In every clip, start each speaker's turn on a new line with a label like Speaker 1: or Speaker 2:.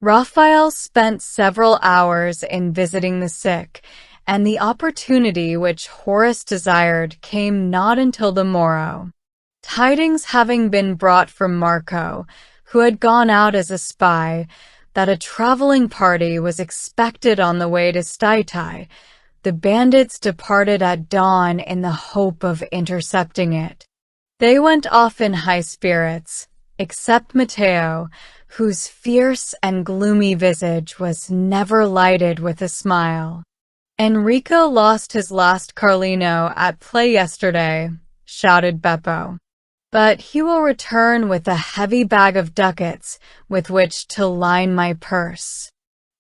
Speaker 1: Raphael spent several hours in visiting the sick, and the opportunity which Horace desired came not until the morrow. Tidings having been brought from Marco, who had gone out as a spy, that a traveling party was expected on the way to Subtitle, the bandits departed at dawn in the hope of intercepting it. They went off in high spirits, except Matteo, whose fierce and gloomy visage was never lighted with a smile. "Enrico lost his last Carlino at play yesterday," shouted Beppo. "But he will return with a heavy bag of ducats with which to line my purse."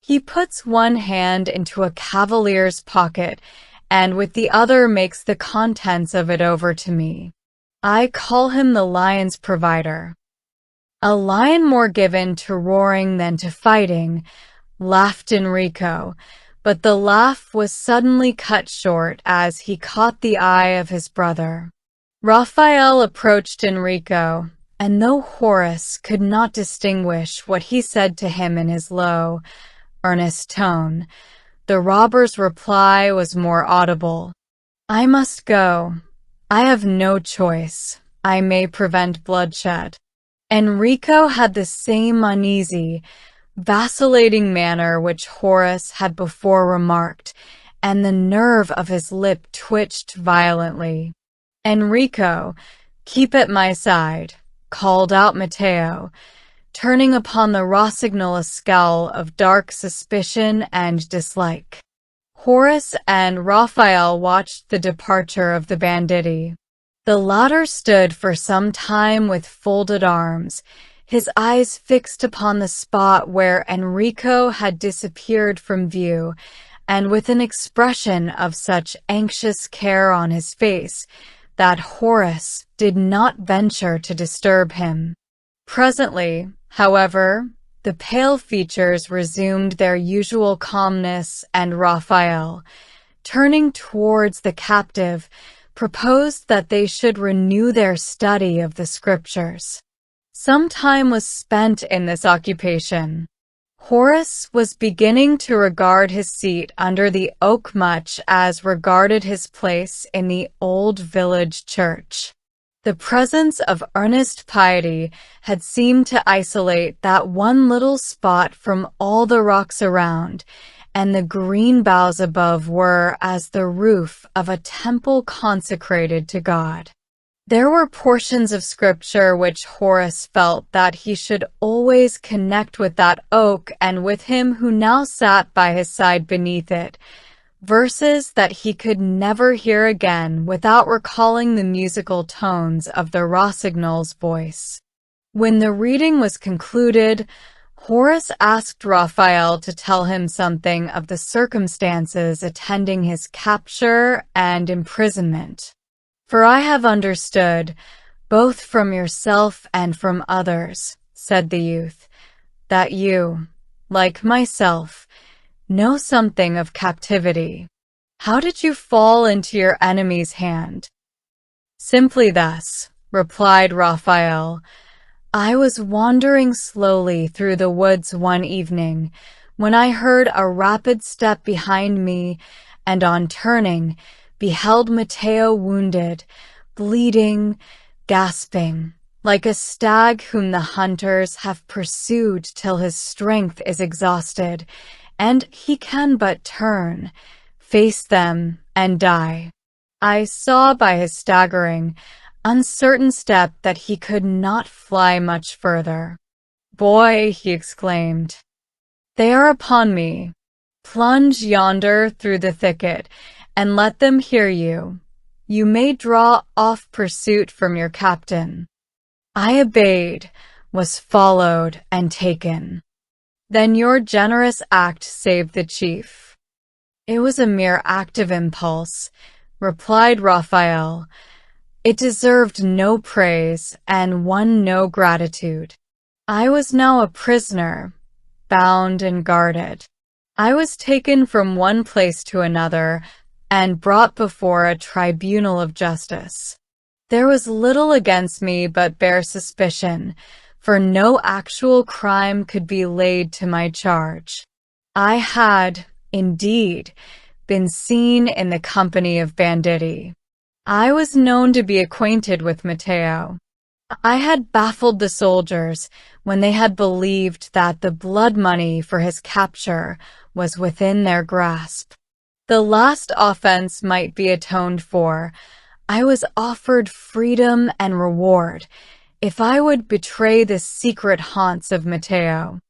Speaker 1: He puts one hand into a cavalier's pocket and with the other makes the contents of it over to me. I call him the lion's provider. "A lion more given to roaring than to fighting," laughed Enrico, but the laugh was suddenly cut short as he caught the eye of his brother. Raphael approached Enrico, and though Horace could not distinguish what he said to him in his low, earnest tone, the robber's reply was more audible. "I must go. I have no choice. I may prevent bloodshed." Enrico had the same uneasy, vacillating manner which Horace had before remarked, and the nerve of his lip twitched violently. "Enrico, keep at my side," called out Matteo, turning upon the Rossignol a scowl of dark suspicion and dislike. Horace and Raphael watched the departure of the banditti. The latter stood for some time with folded arms, his eyes fixed upon the spot where Enrico had disappeared from view, and with an expression of such anxious care on his face that Horace did not venture to disturb him. Presently, however, the pale features resumed their usual calmness, and Raphael, turning towards the captive, proposed that they should renew their study of the Scriptures. Some time was spent in this occupation. Horace was beginning to regard his seat under the oak much as regarded his place in the old village church. The presence of earnest piety had seemed to isolate that one little spot from all the rocks around, and the green boughs above were as the roof of a temple consecrated to God. There were portions of Scripture which Horace felt that he should always connect with that oak and with him who now sat by his side beneath it, verses that he could never hear again without recalling the musical tones of the Rossignol's voice. When the reading was concluded, Horace asked Raphael to tell him something of the circumstances attending his capture and imprisonment. "For I have understood, both from yourself and from others," said the youth, "that you, like myself, know something of captivity. How did you fall into your enemy's hand?" "Simply thus," replied Raphael. "I was wandering slowly through the woods one evening, when I heard a rapid step behind me, and on turning, beheld Matteo wounded, bleeding, gasping, like a stag whom the hunters have pursued till his strength is exhausted, and he can but turn, face them, and die. I saw by his staggering, uncertain step that he could not fly much further. 'Boy,' he exclaimed, 'they are upon me. Plunge yonder through the thicket, and let them hear you. You may draw off pursuit from your captain.' I obeyed, was followed, and taken. Then your generous act saved the chief." "It was a mere act of impulse," replied Raphael. "It deserved no praise and won no gratitude. I was now a prisoner, bound and guarded. I was taken from one place to another and brought before a tribunal of justice. There was little against me but bare suspicion, for no actual crime could be laid to my charge. I had, indeed, been seen in the company of banditti. I was known to be acquainted with Matteo. I had baffled the soldiers when they had believed that the blood money for his capture was within their grasp. The last offense might be atoned for. I was offered freedom and reward if I would betray the secret haunts of Matteo.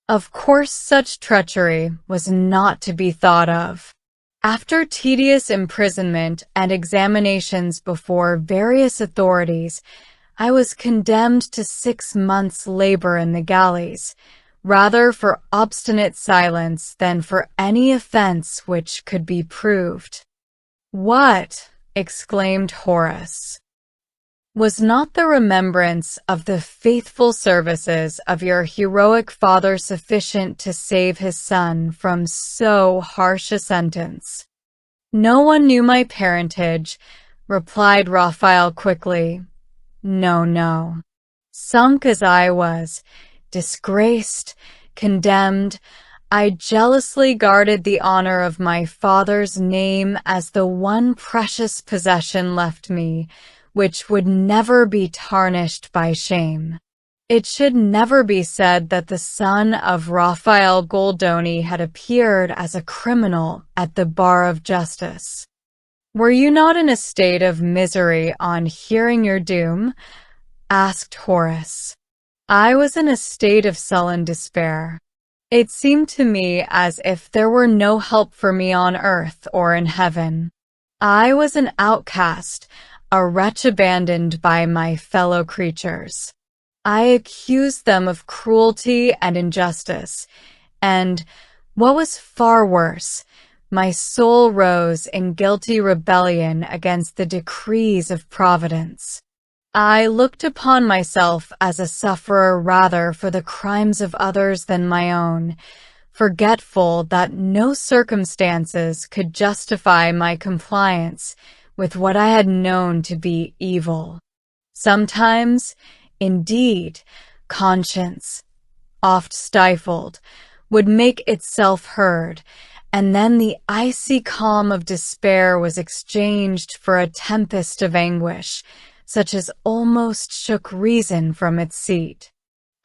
Speaker 1: Of course, such treachery was not to be thought of. After tedious imprisonment and examinations before various authorities, I was condemned to 6 months' labor in the galleys, rather for obstinate silence than for any offense which could be proved. "What?" exclaimed Horace. "Was not the remembrance of the faithful services of your heroic father sufficient to save his son from so harsh a sentence?" "No one knew my parentage," replied Raphael quickly. No. Sunk as I was, disgraced, condemned, I jealously guarded the honor of my father's name as the one precious possession left me, which would never be tarnished by shame. It should never be said that the son of Raphael Goldoni had appeared as a criminal at the bar of justice. "Were you not in a state of misery on hearing your doom?" asked Horace. "I was in a state of sullen despair. It seemed to me as if there were no help for me on earth or in heaven. I was an outcast, a wretch abandoned by my fellow creatures. I accused them of cruelty and injustice, and, what was far worse, my soul rose in guilty rebellion against the decrees of Providence. I looked upon myself as a sufferer rather for the crimes of others than my own, forgetful that no circumstances could justify my compliance with what I had known to be evil. Sometimes, indeed, conscience, oft stifled, would make itself heard, and then the icy calm of despair was exchanged for a tempest of anguish, such as almost shook reason from its seat.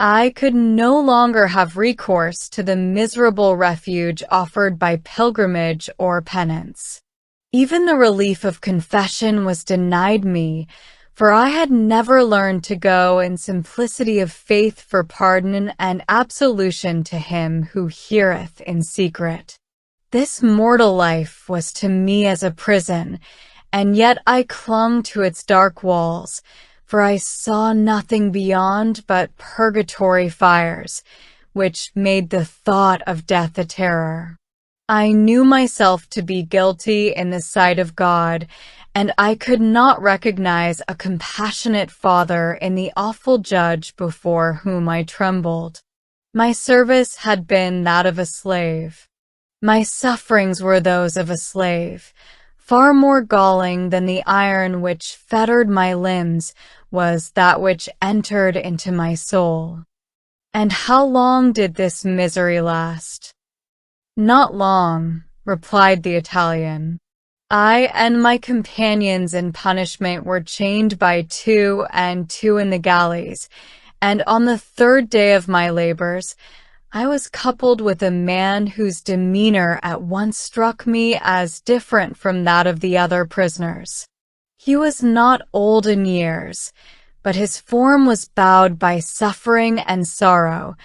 Speaker 1: I could no longer have recourse to the miserable refuge offered by pilgrimage or penance. Even the relief of confession was denied me, for I had never learned to go in simplicity of faith for pardon and absolution to him who heareth in secret. This mortal life was to me as a prison, and yet I clung to its dark walls, for I saw nothing beyond but purgatory fires, which made the thought of death a terror. I knew myself to be guilty in the sight of God, and I could not recognize a compassionate Father in the awful judge before whom I trembled. My service had been that of a slave. My sufferings were those of a slave. Far more galling than the iron which fettered my limbs was that which entered into my soul. And how long did this misery last? "Not long," replied the Italian. "I and my companions in punishment were chained by 2 and 2 in the galleys, and on the 3rd day of my labors, I was coupled with a man whose demeanor at once struck me as different from that of the other prisoners. He was not old in years, but his form was bowed by suffering and sorrow,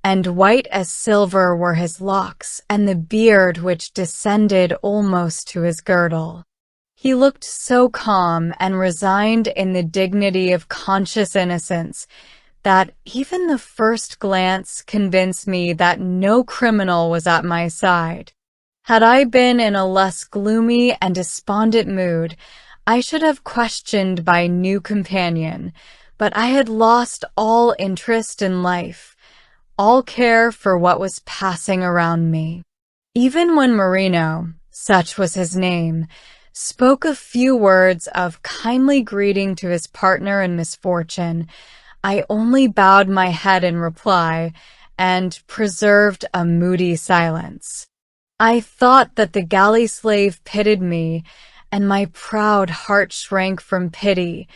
Speaker 1: and white as silver were his locks and the beard which descended almost to his girdle. He looked so calm and resigned in the dignity of conscious innocence that even the first glance convinced me that no criminal was at my side. Had I been in a less gloomy and despondent mood, I should have questioned my new companion, but I had lost all interest in life, all care for what was passing around me. Even when Marino, such was his name, spoke a few words of kindly greeting to his partner in misfortune, I only bowed my head in reply and preserved a moody silence. I thought that the galley slave pitied me, and my proud heart shrank from pity,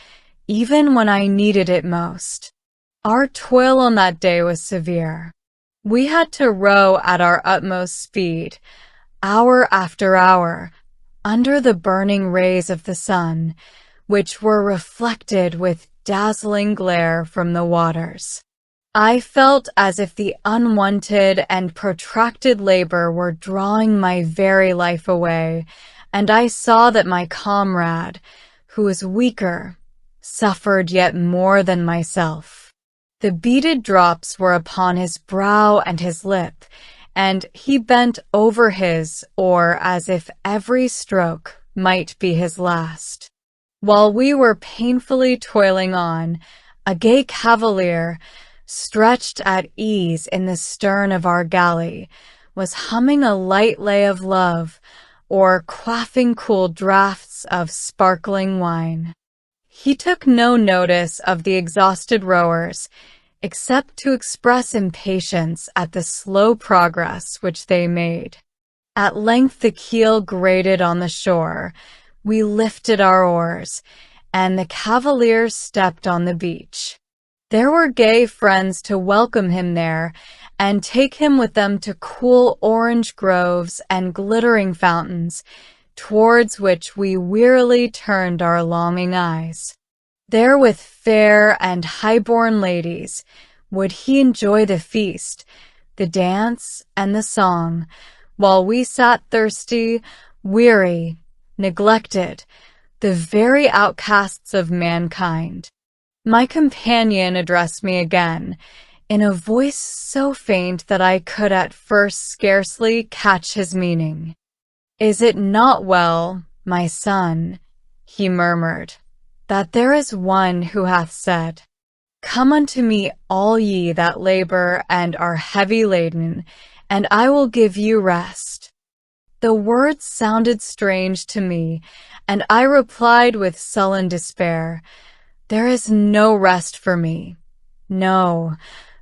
Speaker 1: even when I needed it most. Our toil on that day was severe. We had to row at our utmost speed, hour after hour, under the burning rays of the sun, which were reflected with dazzling glare from the waters. I felt as if the unwanted and protracted labor were drawing my very life away, and I saw that my comrade, who was weaker, suffered yet more than myself. The beaded drops were upon his brow and his lip, and he bent over his oar as if every stroke might be his last. While we were painfully toiling on, a gay cavalier, stretched at ease in the stern of our galley, was humming a light lay of love, or quaffing cool draughts of sparkling wine. He took no notice of the exhausted rowers, except to express impatience at the slow progress which they made. At length the keel grated on the shore, we lifted our oars, and the cavalier stepped on the beach. There were gay friends to welcome him there and take him with them to cool orange groves and glittering fountains, towards which we wearily turned our longing eyes. There with fair and high-born ladies would he enjoy the feast, the dance, and the song, while we sat thirsty, weary, neglected, the very outcasts of mankind. My companion addressed me again, in a voice so faint that I could at first scarcely catch his meaning. "Is it not well, my son," he murmured, "that there is one who hath said, 'Come unto me all ye that labor and are heavy laden, and I will give you rest'?" The words sounded strange to me, and I replied with sullen despair, "There is no rest for me. No,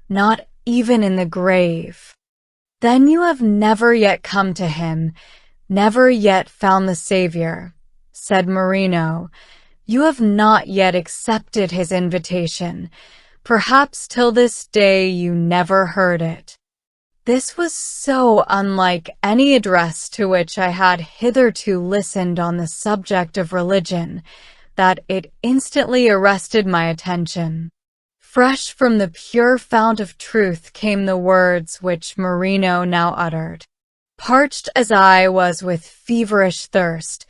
Speaker 1: not even in the grave." "Then you have never yet come to him, never yet found the Savior," said Marino. "You have not yet accepted his invitation. Perhaps till this day you never heard it." This was so unlike any address to which I had hitherto listened on the subject of religion, that it instantly arrested my attention. Fresh from the pure fount of truth came the words which Marino now uttered. Parched as I was with feverish thirst,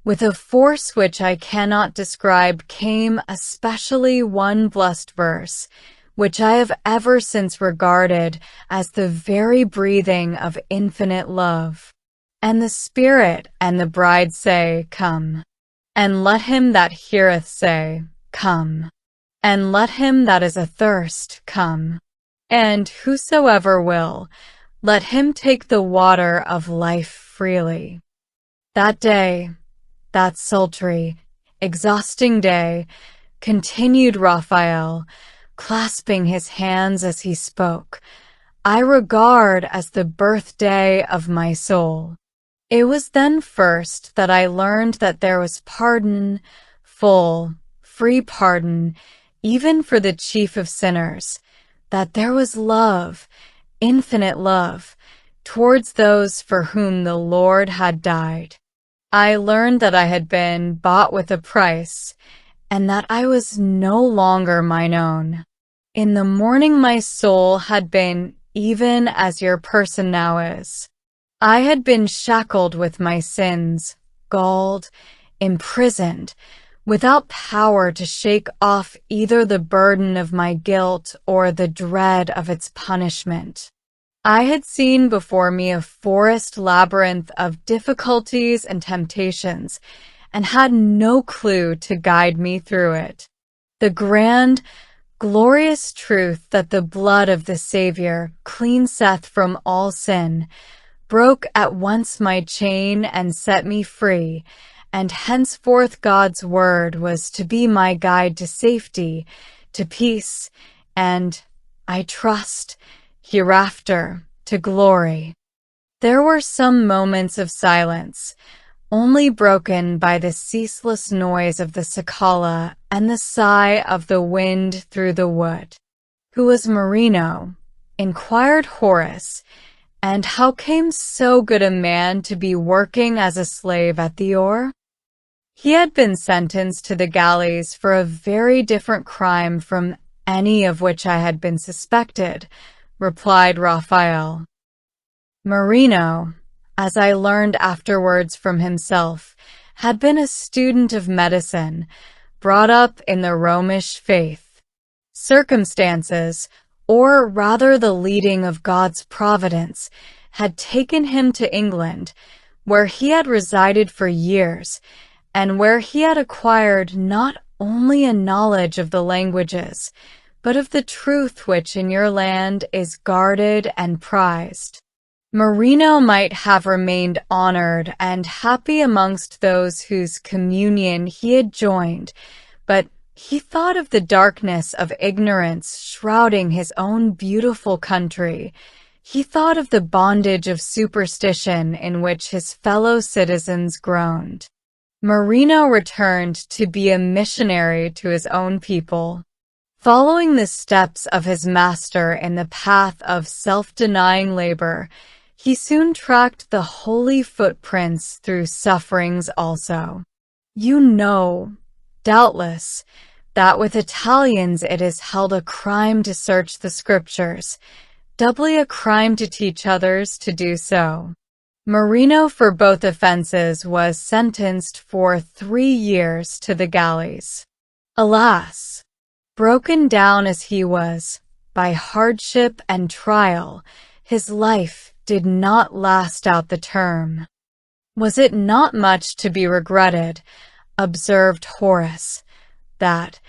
Speaker 1: with a force which I cannot describe came especially one blessed verse, which I have ever since regarded as the very breathing of infinite love. "And the Spirit and the bride say, Come. And let him that heareth say, Come. And let him that is athirst come. And whosoever will, let him take the water of life freely." That day, that sultry, exhausting day, continued Raphael, clasping his hands as he spoke, I regard as the birthday of my soul. It was then first that I learned that there was pardon, full, free pardon, even for the chief of sinners, that there was love, infinite love, towards those for whom the Lord had died. I learned that I had been bought with a price, and that I was no longer mine own. In the morning my soul had been even as your person now is. I had been shackled with my sins, galled, imprisoned, without power to shake off either the burden of my guilt or the dread of its punishment. I had seen before me a forest labyrinth of difficulties and temptations, and had no clue to guide me through it. The grand, glorious truth that the blood of the Savior cleanseth from all sin broke at once my chain and set me free, and henceforth God's word was to be my guide to safety, to peace, and, I trust, hereafter, to glory. There were some moments of silence, only broken by the ceaseless noise of the cicala and the sigh of the wind through the wood. "Who was Marino?" inquired Horace, "and how came so good a man to be working as a slave at the oar?" "He had been sentenced to the galleys for a very different crime from any of which I had been suspected," replied Raphael. Marino, as I learned afterwards from himself, had been a student of medicine, brought up in the Romish faith. Circumstances, or rather the leading of God's providence, had taken him to England, where he had resided for years, and where he had acquired not only a knowledge of the languages, but of the truth which in your land is guarded and prized. Marino might have remained honored and happy amongst those whose communion he had joined, but he thought of the darkness of ignorance shrouding his own beautiful country. He thought of the bondage of superstition in which his fellow citizens groaned. Marino returned to be a missionary to his own people. Following the steps of his master in the path of self-denying labor, he soon tracked the holy footprints through sufferings also. You know, doubtless, that with Italians it is held a crime to search the scriptures, doubly a crime to teach others to do so. Marino, for both offenses, was sentenced for 3 years to the galleys. Alas! Broken down as he was by hardship and trial, his life did not last out the term. Was it not much to be regretted, observed Horace, that,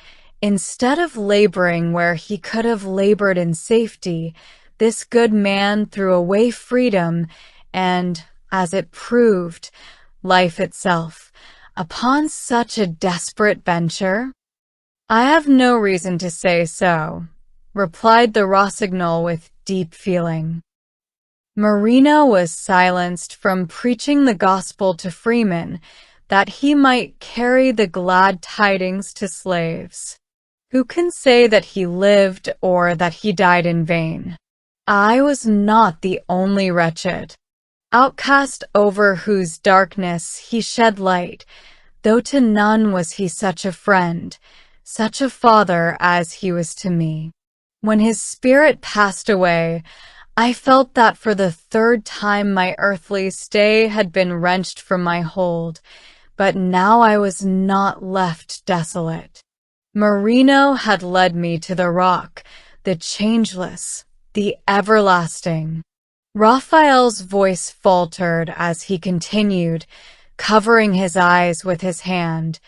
Speaker 1: instead of laboring where he could have labored in safety, this good man threw away freedom and, as it proved, life itself, upon such a desperate venture? "I have no reason to say so," replied the Rossignol with deep feeling. Marino was silenced from preaching the gospel to freemen, that he might carry the glad tidings to slaves. Who can say that he lived or that he died in vain? I was not the only wretched outcast over whose darkness he shed light, though to none was he such a friend, such a father as he was to me. When his spirit passed away, I felt that for the 3rd time my earthly stay had been wrenched from my hold, but now I was not left desolate. Marino had led me to the rock, the changeless, the everlasting. Raphael's voice faltered as he continued, covering his eyes with his hand,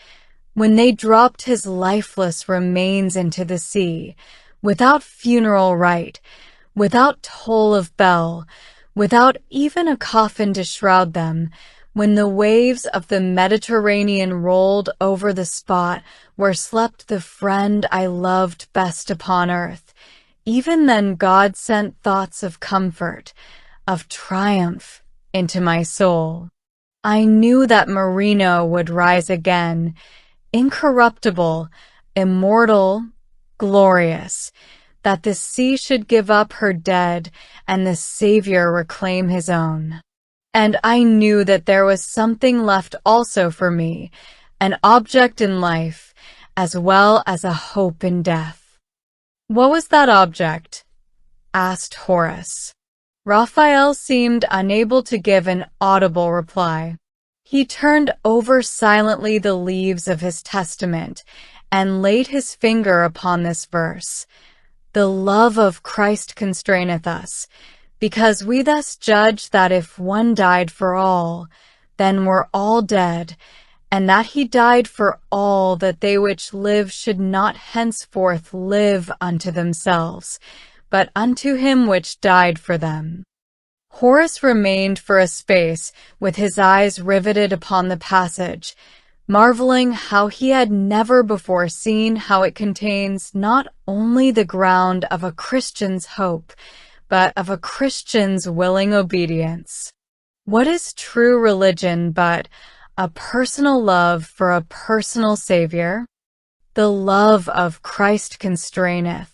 Speaker 1: when they dropped his lifeless remains into the sea, without funeral rite, without toll of bell, without even a coffin to shroud them, when the waves of the Mediterranean rolled over the spot where slept the friend I loved best upon earth, even then God sent thoughts of comfort, of triumph, into my soul. I knew that Marino would rise again, incorruptible, immortal, glorious, that the sea should give up her dead and the Savior reclaim his own. And I knew that there was something left also for me, an object in life, as well as a hope in death. What was that object? Asked Horace. Raphael seemed unable to give an audible reply. He turned over silently the leaves of his testament and laid his finger upon this verse. The love of Christ constraineth us, because we thus judge that if one died for all, then were all dead, and that he died for all, that they which live should not henceforth live unto themselves, but unto him which died for them. Horace remained for a space with his eyes riveted upon the passage, marveling how he had never before seen how it contains not only the ground of a Christian's hope, but of a Christian's willing obedience. What is true religion but a personal love for a personal Savior? The love of Christ constraineth.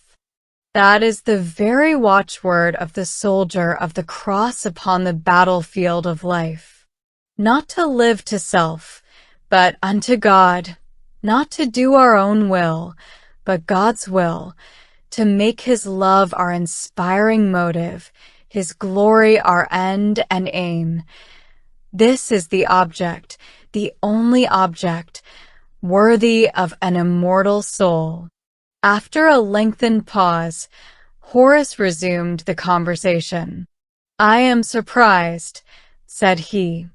Speaker 1: That is the very watchword of the soldier of the cross upon the battlefield of life. Not to live to self, but unto God, not to do our own will, but God's will, to make His love our inspiring motive, His glory our end and aim. This is the object, the only object, worthy of an immortal soul. After a lengthened pause, Horace resumed the conversation. I am surprised, said he,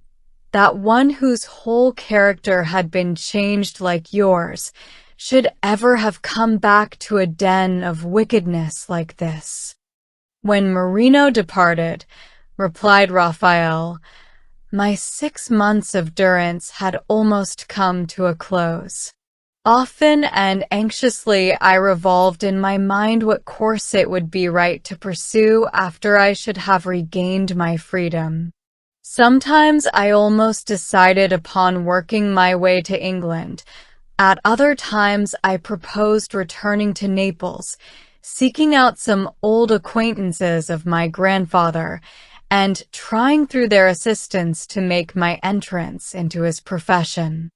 Speaker 1: that one whose whole character had been changed like yours should ever have come back to a den of wickedness like this. When Marino departed, replied Raphael, my 6 months of durance had almost come to a close. Often and anxiously I revolved in my mind what course it would be right to pursue after I should have regained my freedom. Sometimes I almost decided upon working my way to England. At other times I proposed returning to Naples, seeking out some old acquaintances of my grandfather, and trying through their assistance to make my entrance into his profession.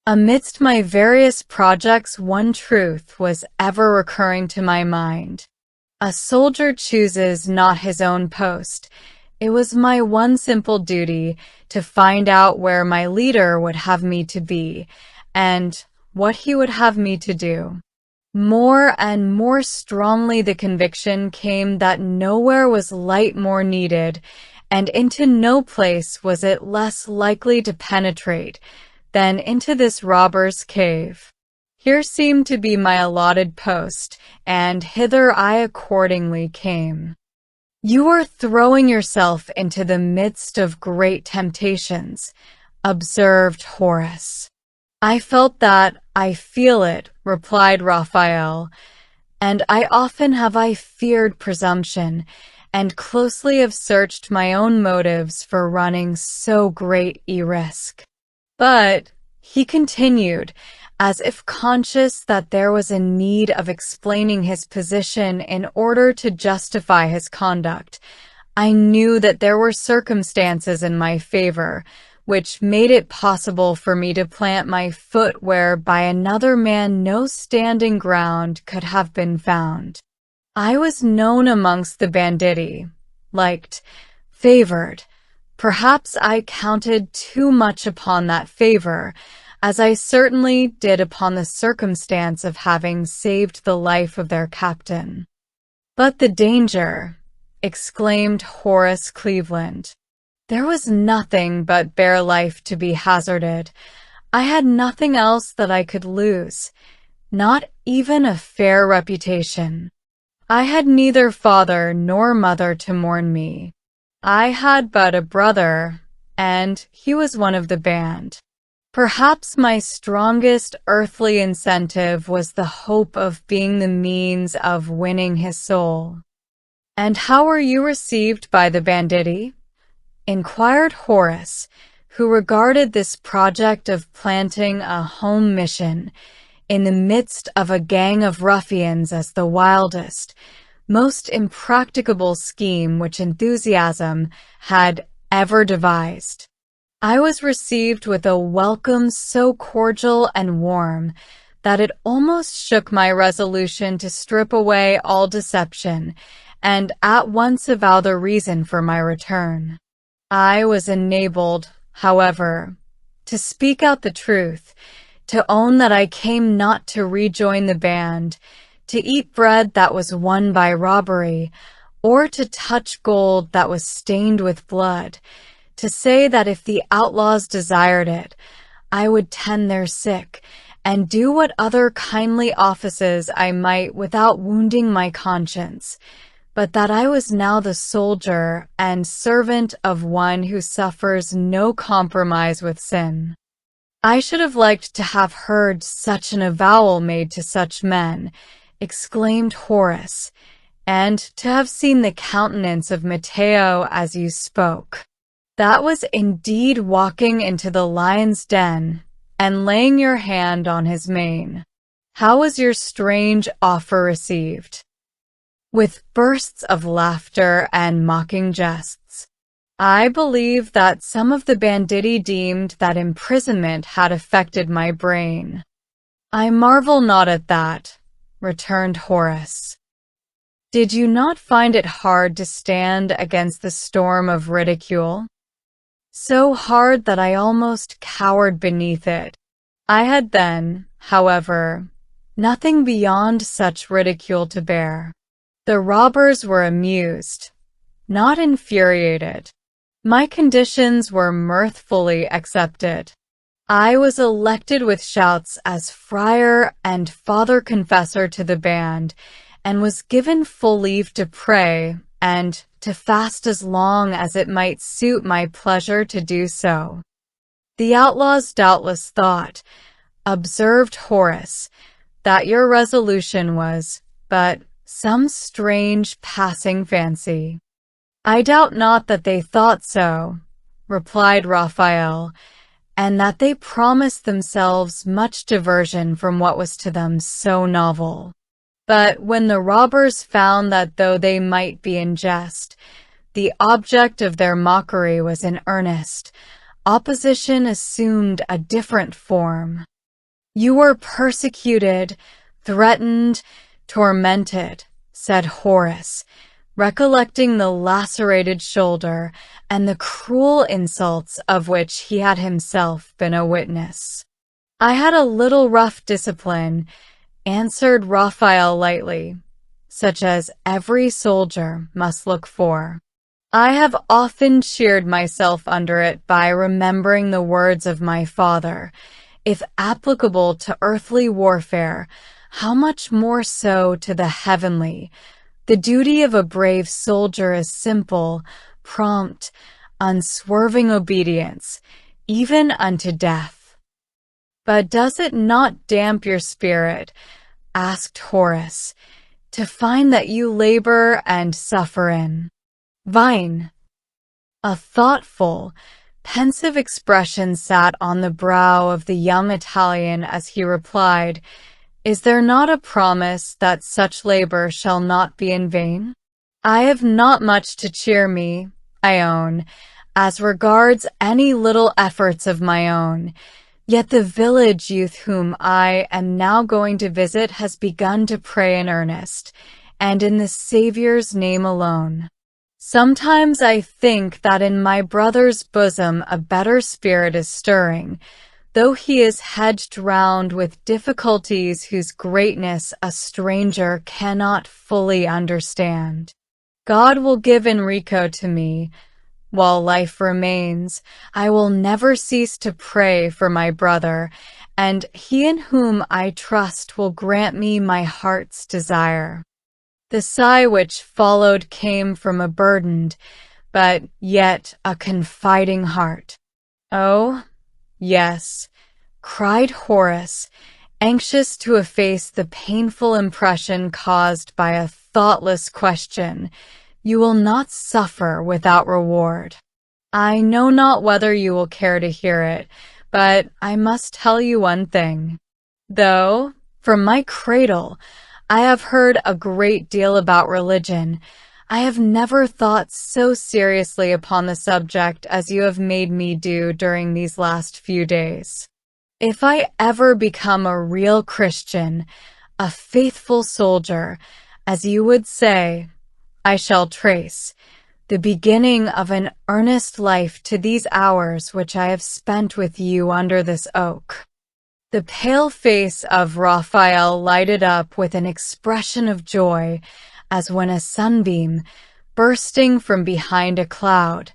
Speaker 1: Amidst my various projects, one truth was ever recurring to my mind. A soldier chooses not his own post. It was my one simple duty to find out where my leader would have me to be, and what he would have me to do. More and more strongly the conviction came that nowhere was light more needed, and into no place was it less likely to penetrate than into this robber's cave. Here seemed to be my allotted post, and hither I accordingly came. You are throwing yourself into the midst of great temptations, observed Horace. I felt that, I feel it, replied Raphael, and I often have I feared presumption, and closely have searched my own motives for running so great a risk. But, he continued, as if conscious that there was a need of explaining his position in order to justify his conduct, I knew that there were circumstances in my favor, which made it possible for me to plant my foot where by another man no standing ground could have been found. I was known amongst the banditti, liked, favored. Perhaps I counted too much upon that favor, as I certainly did upon the circumstance of having saved the life of their captain. But the danger, exclaimed Horace Cleveland. There was nothing but bare life to be hazarded. I had nothing else that I could lose, not even a fair reputation. I had neither father nor mother to mourn me. I had but a brother, and he was one of the band. Perhaps my strongest earthly incentive was the hope of being the means of winning his soul. And how were you received by the banditti? Inquired Horace, who regarded this project of planting a home mission in the midst of a gang of ruffians as the wildest, most impracticable scheme which enthusiasm had ever devised. I was received with a welcome so cordial and warm that it almost shook my resolution to strip away all deception and at once avow the reason for my return. I was enabled, however, to speak out the truth, to own that I came not to rejoin the band, to eat bread that was won by robbery, or to touch gold that was stained with blood, to say that if the outlaws desired it, I would tend their sick, and do what other kindly offices I might without wounding my conscience, but that I was now the soldier and servant of one who suffers no compromise with sin. I should have liked to have heard such an avowal made to such men, exclaimed Horace, and to have seen the countenance of Matteo as you spoke. That was indeed walking into the lion's den and laying your hand on his mane. How was your strange offer received? With bursts of laughter and mocking jests. I believe that some of the banditti deemed that imprisonment had affected my brain. I marvel not at that, returned Horace. Did you not find it hard to stand against the storm of ridicule? So hard that I almost cowered beneath it. I had then, however, nothing beyond such ridicule to bear. The robbers were amused, not infuriated. My conditions were mirthfully accepted. I was elected with shouts as friar and father confessor to the band, and was given full leave to pray and to fast as long as it might suit my pleasure to do so. The outlaws doubtless thought, observed Horace, that your resolution was but some strange passing fancy. I doubt not that they thought so, replied Raphael, and that they promised themselves much diversion from what was to them so novel. But when the robbers found that though they might be in jest, the object of their mockery was in earnest, opposition assumed a different form. You were persecuted, threatened, tormented, said Horace, recollecting the lacerated shoulder and the cruel insults of which he had himself been a witness. I had a little rough discipline, answered Raphael lightly, such as every soldier must look for. I have often cheered myself under it by remembering the words of my father. If applicable to earthly warfare, how much more so to the heavenly? The duty of a brave soldier is simple, prompt, unswerving obedience, even unto death. But does it not damp your spirit, asked Horace, to find that you labor and suffer in vain? A thoughtful, pensive expression sat on the brow of the young Italian as he replied, Is there not a promise that such labor shall not be in vain? I have not much to cheer me, I own, as regards any little efforts of my own, yet the village youth whom I am now going to visit has begun to pray in earnest, and in the Saviour's name alone. Sometimes I think that in my brother's bosom a better spirit is stirring, though he is hedged round with difficulties whose greatness a stranger cannot fully understand. God will give Enrico to me. While life remains, I will never cease to pray for my brother, and he in whom I trust will grant me my heart's desire. The sigh which followed came from a burdened, but yet a confiding heart. Oh, yes, cried Horace, anxious to efface the painful impression caused by a thoughtless question. You will not suffer without reward. I know not whether you will care to hear it, but I must tell you one thing. Though, from my cradle, I have heard a great deal about religion, I have never thought so seriously upon the subject as you have made me do during these last few days. If I ever become a real Christian, a faithful soldier, as you would say, I shall trace the beginning of an earnest life to these hours which I have spent with you under this oak. The pale face of Raphael lighted up with an expression of joy, as when a sunbeam, bursting from behind a cloud,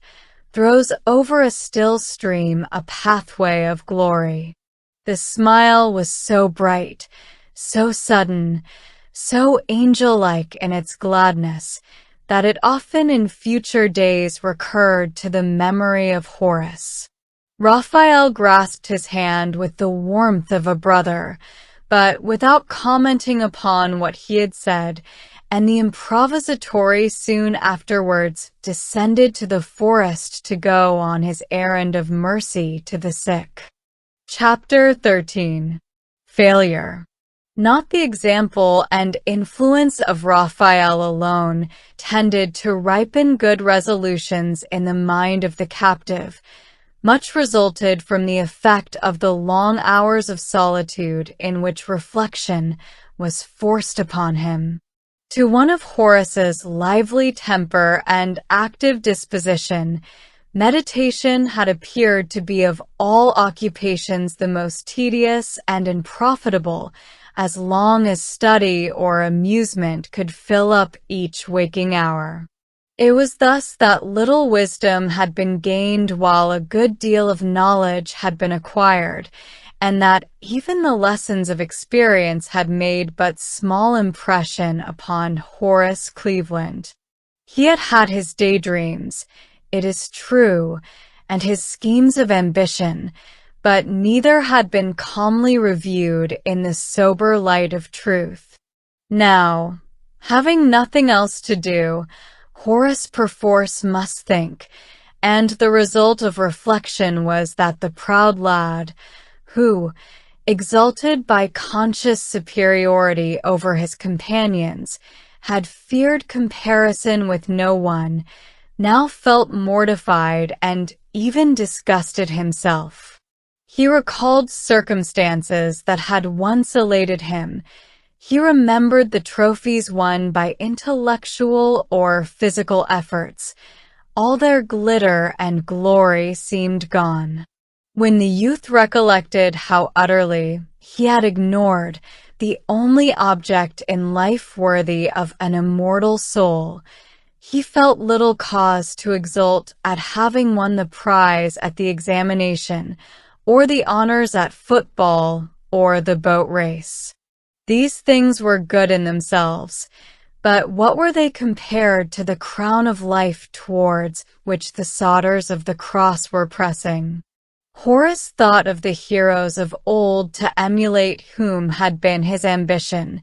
Speaker 1: throws over a still stream a pathway of glory. The smile was so bright, so sudden, so angel-like in its gladness, that it often in future days recurred to the memory of Horace. Raphael grasped his hand with the warmth of a brother, but without commenting upon what he had said, and the improvisatore soon afterwards descended to the forest to go on his errand of mercy to the sick. Chapter 13. Failure. Not the example and influence of Raphael alone tended to ripen good resolutions in the mind of the captive. Much resulted from the effect of the long hours of solitude in which reflection was forced upon him. To one of Horace's lively temper and active disposition, meditation had appeared to be of all occupations the most tedious and unprofitable, as long as study or amusement could fill up each waking hour. It was thus that little wisdom had been gained while a good deal of knowledge had been acquired, and that even the lessons of experience had made but small impression upon Horace Cleveland. He had had his daydreams, it is true, and his schemes of ambition, but neither had been calmly reviewed in the sober light of truth. Now, having nothing else to do, Horace perforce must think, and the result of reflection was that the proud lad, who, exalted by conscious superiority over his companions, had feared comparison with no one, now felt mortified and even disgusted himself. He recalled circumstances that had once elated him. He remembered the trophies won by intellectual or physical efforts. All their glitter and glory seemed gone. When the youth recollected how utterly he had ignored the only object in life worthy of an immortal soul, he felt little cause to exult at having won the prize at the examination, or the honors at football or the boat race. These things were good in themselves, but what were they compared to the crown of life towards which the solders of the cross were pressing? Horace thought of the heroes of old to emulate whom had been his ambition.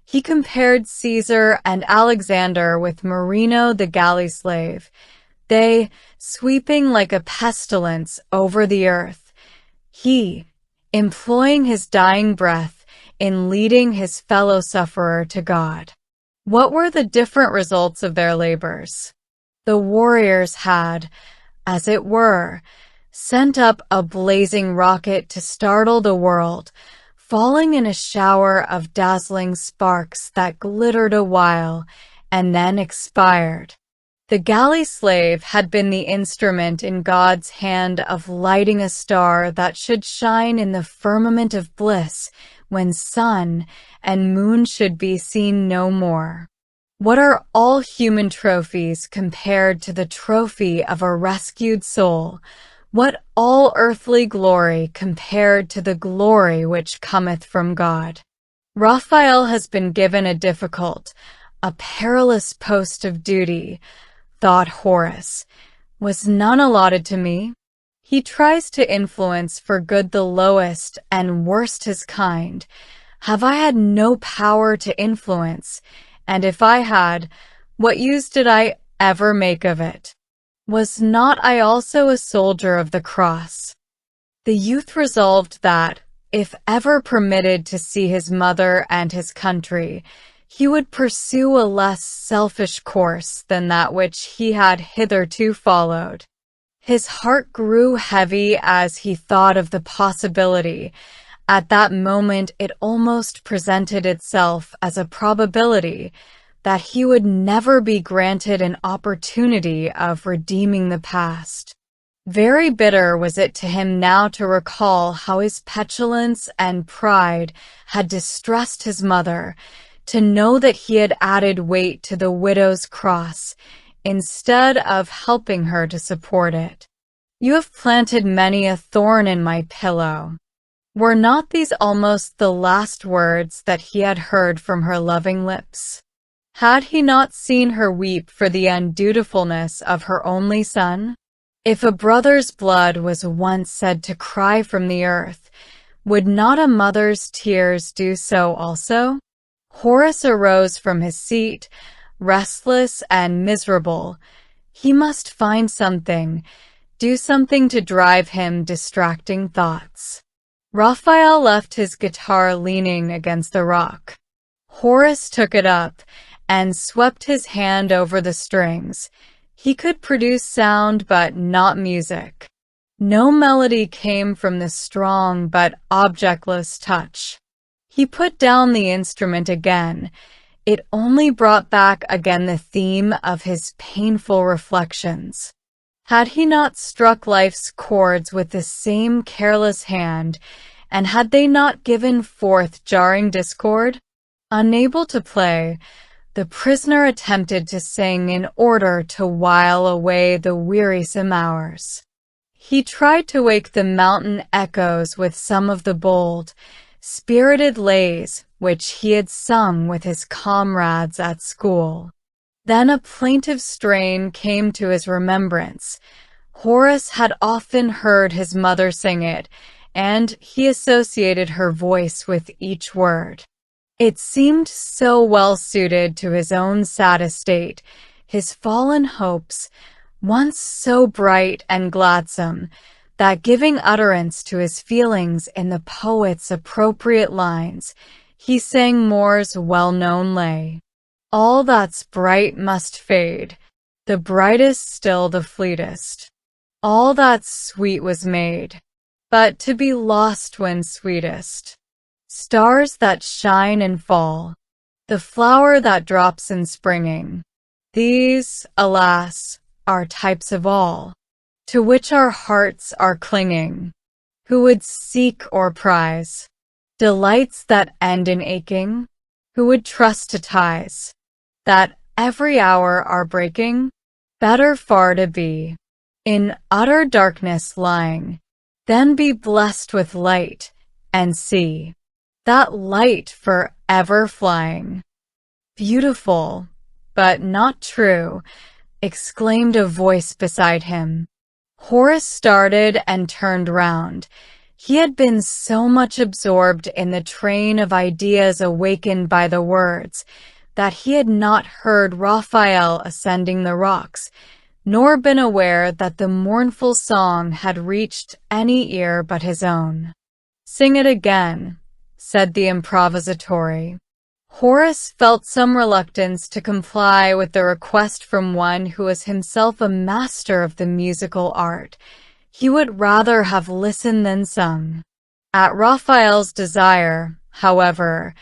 Speaker 1: He compared Caesar and Alexander with Marino the galley slave, they sweeping like a pestilence over the earth, he employing his dying breath in leading his fellow sufferer to God. What were the different results of their labors? The warriors had, as it were, sent up a blazing rocket to startle the world, falling in a shower of dazzling sparks that glittered a while and then expired. The galley slave had been the instrument in God's hand of lighting a star that should shine in the firmament of bliss when sun and moon should be seen no more. What are all human trophies compared to the trophy of a rescued soul? What all earthly glory compared to the glory which cometh from God? Raphael has been given a difficult, a perilous post of duty, thought Horace. Was none allotted to me? He tries to influence for good the lowest and worst his kind. Have I had no power to influence? And if I had, what use did I ever make of it? Was not I also a soldier of the cross? The youth resolved that, if ever permitted to see his mother and his country, he would pursue a less selfish course than that which he had hitherto followed. His heart grew heavy as he thought of the possibility. At that moment it almost presented itself as a probability that he would never be granted an opportunity of redeeming the past. Very bitter was it to him now to recall how his petulance and pride had distressed his mother, to know that he had added weight to the widow's cross, instead of helping her to support it. You have planted many a thorn in my pillow. Were not these almost the last words that he had heard from her loving lips? Had he not seen her weep for the undutifulness of her only son? If a brother's blood was once said to cry from the earth, would not a mother's tears do so also? Horace arose from his seat, restless and miserable. He must find something, do something to drive him distracting thoughts. Raphael left his guitar leaning against the rock. Horace took it up and swept his hand over the strings. He could produce sound but not music. No melody came from the strong but objectless touch. He put down the instrument again. It only brought back again the theme of his painful reflections. Had he not struck life's chords with the same careless hand, and had they not given forth jarring discord? Unable to play, the prisoner attempted to sing in order to while away the wearisome hours. He tried to wake the mountain echoes with some of the bold, spirited lays which he had sung with his comrades at school. Then a plaintive strain came to his remembrance. Horace had often heard his mother sing it, and he associated her voice with each word. It seemed so well suited to his own sad estate, his fallen hopes, once so bright and gladsome, that giving utterance to his feelings in the poet's appropriate lines, he sang Moore's well-known lay. All that's bright must fade, the brightest still the fleetest. All that's sweet was made, but to be lost when sweetest. Stars that shine and fall, the flower that drops in springing. These, alas, are types of all, to which our hearts are clinging. Who would seek or prize delights that end in aching? Who would trust to ties that every hour are breaking? Better far to be in utter darkness lying, than be blessed with light and see that light forever flying. Beautiful, but not true, exclaimed a voice beside him. Horace started and turned round. He had been so much absorbed in the train of ideas awakened by the words that he had not heard Raphael ascending the rocks, nor been aware that the mournful song had reached any ear but his own. "Sing it again," said the improvisatore. Horace felt some reluctance to comply with the request from one who was himself a master of the musical art. He would rather have listened than sung. At Raphael's desire, however,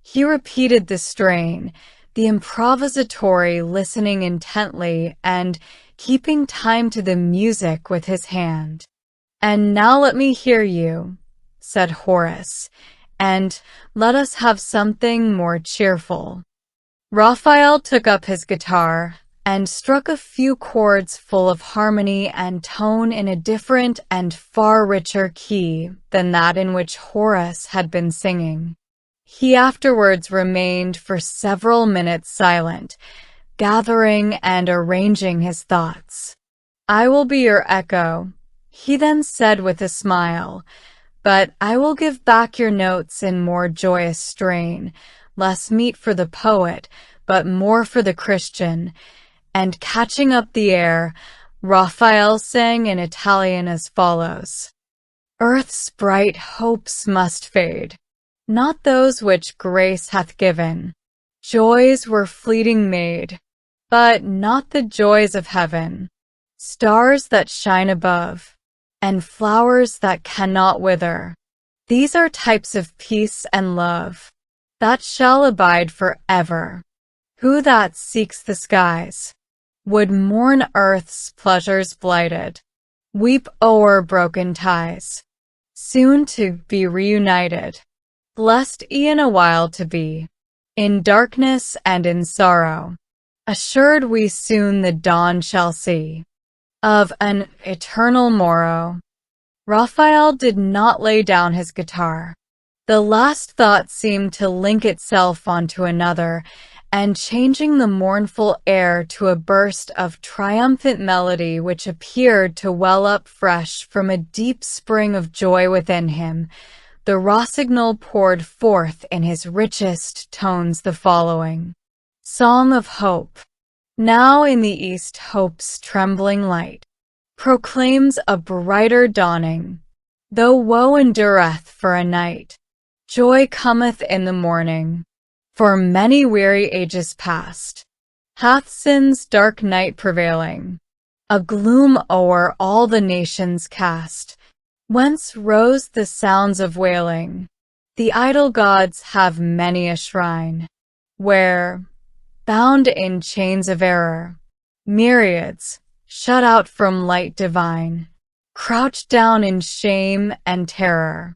Speaker 1: he repeated the strain, the improvisatore listening intently and keeping time to the music with his hand. "And now let me hear you," said Horace, "and let us have something more cheerful." Raphael took up his guitar and struck a few chords full of harmony and tone in a different and far richer key than that in which Horace had been singing. He afterwards remained for several minutes silent, gathering and arranging his thoughts. "I will be your echo," he then said with a smile, "but I will give back your notes in more joyous strain, less meet for the poet, but more for the Christian." And catching up the air, Raphael sang in Italian as follows: "Earth's bright hopes must fade, not those which grace hath given. Joys were fleeting made, but not the joys of heaven. Stars that shine above, and flowers that cannot wither. These are types of peace and love, that shall abide forever. Who that seeks the skies would mourn earth's pleasures blighted, weep o'er broken ties, soon to be reunited, blessed e'en a while to be, in darkness and in sorrow, assured we soon the dawn shall see of an eternal morrow." Raphael did not lay down his guitar. The last thought seemed to link itself onto another, and changing the mournful air to a burst of triumphant melody which appeared to well up fresh from a deep spring of joy within him, the rossignol poured forth in his richest tones the following Song of Hope. Now in the east hope's trembling light proclaims a brighter dawning. Though woe endureth for a night, joy cometh in the morning. For many weary ages past hath sin's dark night prevailing a gloom o'er all the nations cast, whence rose the sounds of wailing. The idol gods have many a shrine, where, bound in chains of error, myriads, shut out from light divine, crouch down in shame and terror.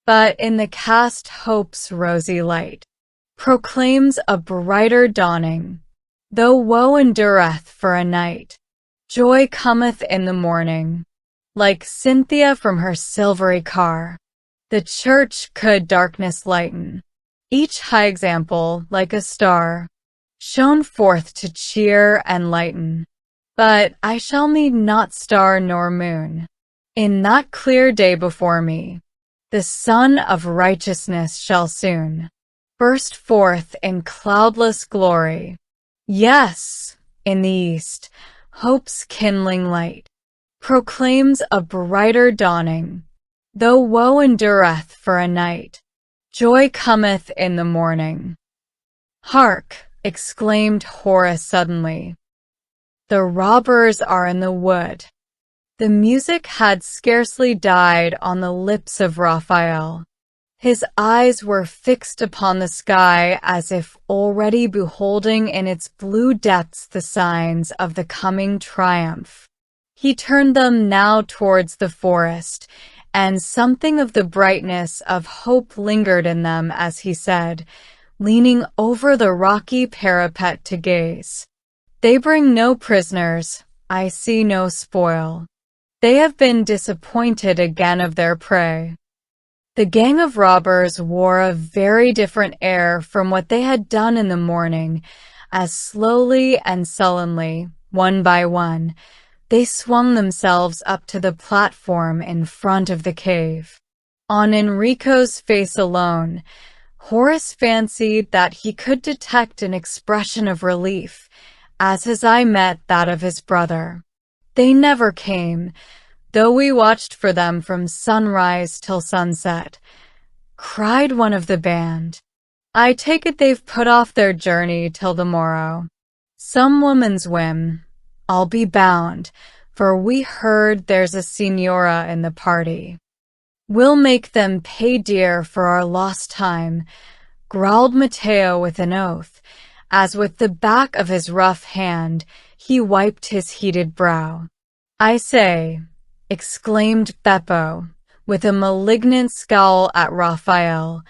Speaker 1: But in the cast hope's rosy light proclaims a brighter dawning. Though woe endureth for a night, joy cometh in the morning. Like Cynthia from her silvery car, the church could darkness lighten. Each high example, like a star, shone forth to cheer and lighten. But I shall need not star nor moon. In that clear day before me, the sun of righteousness shall soon burst forth in cloudless glory. Yes, in the east, hope's kindling light proclaims a brighter dawning. Though woe endureth for a night, joy cometh in the morning. Hark! Exclaimed Horace suddenly. The robbers are in the wood. The music had scarcely died on the lips of Raphael. His eyes were fixed upon the sky as if already beholding in its blue depths the signs of the coming triumph. He turned them now towards the forest, and something of the brightness of hope lingered in them as he said, leaning over the rocky parapet to gaze, They bring no prisoners, I see no spoil. They have been disappointed again of their prey. The gang of robbers wore a very different air from what they had done in the morning, as slowly and sullenly, one by one, they swung themselves up to the platform in front of the cave. On Enrico's face alone, Horace fancied that he could detect an expression of relief, as his eye met that of his brother. They never came, though we watched for them from sunrise till sunset, cried one of the band. I take it they've put off their journey till the morrow. Some woman's whim, I'll be bound, for we heard there's a signora in the party. We'll make them pay dear for our lost time, growled Matteo with an oath, as with the back of his rough hand he wiped his heated brow. I say, exclaimed Beppo, with a malignant scowl at Raphael,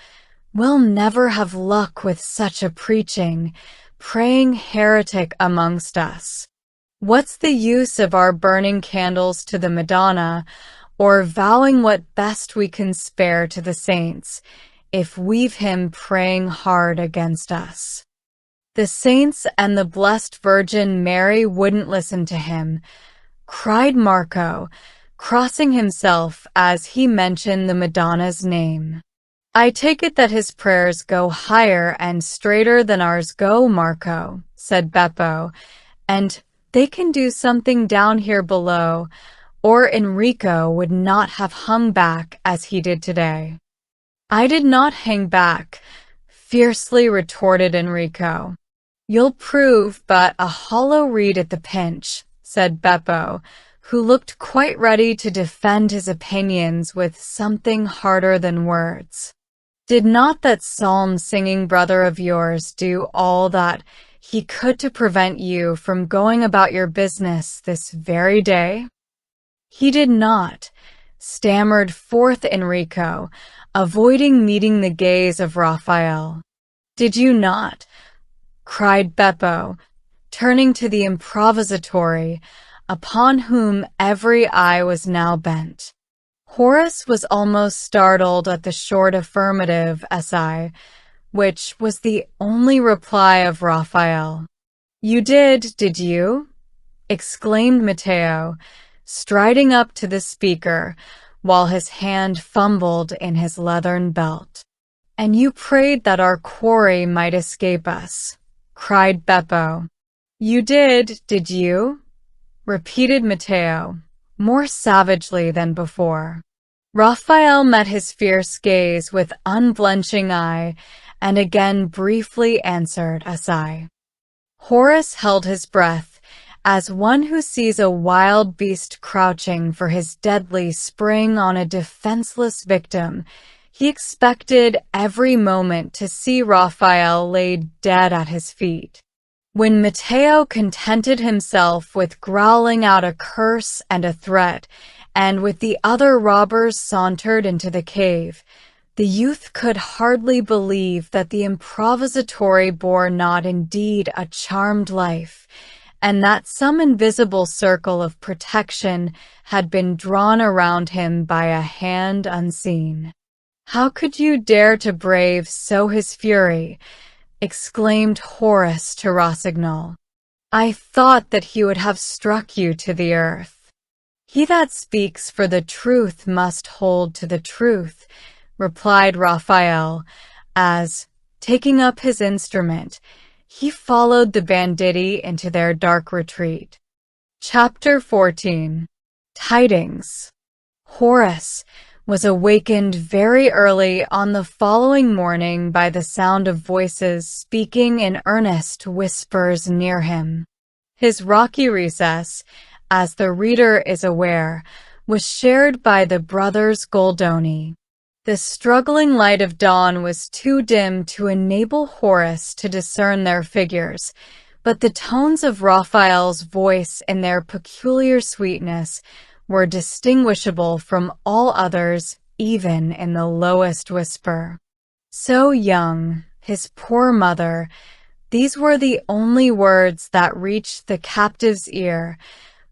Speaker 1: we'll never have luck with such a preaching, praying heretic amongst us. What's the use of our burning candles to the Madonna, or vowing what best we can spare to the saints, if we've him praying hard against us? The saints and the blessed Virgin Mary wouldn't listen to him, cried Marco, crossing himself as he mentioned the Madonna's name. I take it that his prayers go higher and straighter than ours go, Marco, said Beppo, and they can do something down here below, or Enrico would not have hung back as he did today. I did not hang back, fiercely retorted Enrico. You'll prove but a hollow reed at the pinch, said Beppo, who looked quite ready to defend his opinions with something harder than words. Did not that psalm-singing brother of yours do all that he could to prevent you from going about your business this very day? He did not, stammered forth Enrico, avoiding meeting the gaze of Raphael. Did you not? Cried Beppo, turning to the improvisatore, upon whom every eye was now bent. Horace was almost startled at the short affirmative essay, which was the only reply of Raphael. "You did you?" exclaimed Matteo, striding up to the speaker while his hand fumbled in his leathern belt. "And you prayed that our quarry might escape us," cried Beppo. "You did you?" repeated Matteo, more savagely than before. Raphael met his fierce gaze with unblenching eye and again briefly answered a sigh. Horace held his breath, as one who sees a wild beast crouching for his deadly spring on a defenseless victim. He expected every moment to see Raphael laid dead at his feet. When Matteo contented himself with growling out a curse and a threat, and with the other robbers sauntered into the cave, the youth could hardly believe that the improvisatore bore not indeed a charmed life, and that some invisible circle of protection had been drawn around him by a hand unseen. "How could you dare to brave so his fury?" exclaimed Horace to Rossignol. "I thought that he would have struck you to the earth." "He that speaks for the truth must hold to the truth," replied Raphael, as, taking up his instrument, he followed the banditti into their dark retreat. Chapter 14. Tidings. Horace was awakened very early on the following morning by the sound of voices speaking in earnest whispers near him. His rocky recess, as the reader is aware, was shared by the brothers Goldoni. The struggling light of dawn was too dim to enable Horace to discern their figures, but the tones of Raphael's voice in their peculiar sweetness were distinguishable from all others, even in the lowest whisper. "So young, his poor mother," these were the only words that reached the captive's ear,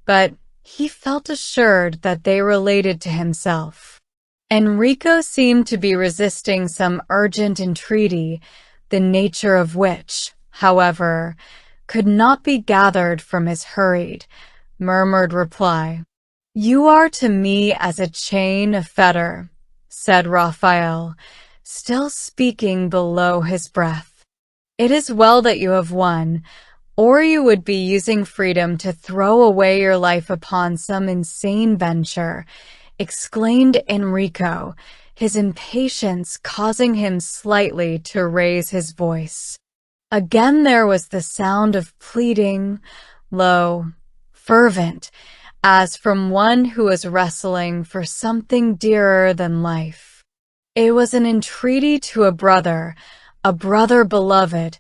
Speaker 1: but he felt assured that they related to himself. Enrico seemed to be resisting some urgent entreaty, the nature of which, however, could not be gathered from his hurried, murmured reply. "You are to me as a chain, a fetter," said Raphael, still speaking below his breath. "It is well that you have won, or you would be using freedom to throw away your life upon some insane venture," exclaimed Enrico, his impatience causing him slightly to raise his voice. Again there was the sound of pleading, low, fervent, as from one who was wrestling for something dearer than life. It was an entreaty to a brother beloved,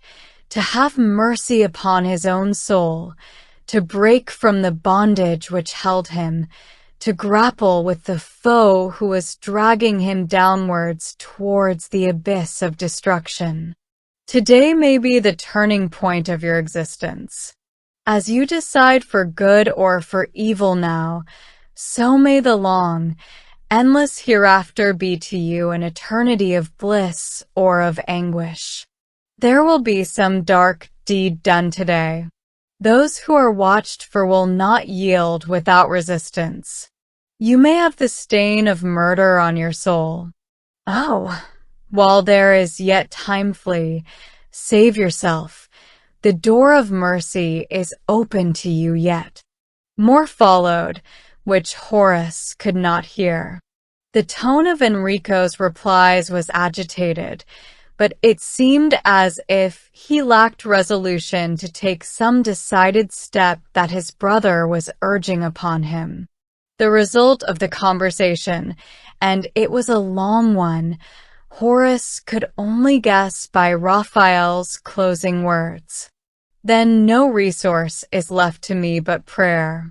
Speaker 1: to have mercy upon his own soul, to break from the bondage which held him, to grapple with the foe who was dragging him downwards towards the abyss of destruction. Today may be the turning point of your existence. As you decide for good or for evil now, so may the long, endless hereafter be to you an eternity of bliss or of anguish. There will be some dark deed done today. Those who are watched for will not yield without resistance. You may have the stain of murder on your soul. Oh, while there is yet time, flee, save yourself. The door of mercy is open to you yet. More followed, which Horace could not hear. The tone of Enrico's replies was agitated, but it seemed as if he lacked resolution to take some decided step that his brother was urging upon him. The result of the conversation, and it was a long one, Horace could only guess by Raphael's closing words. "Then no resource is left to me but prayer."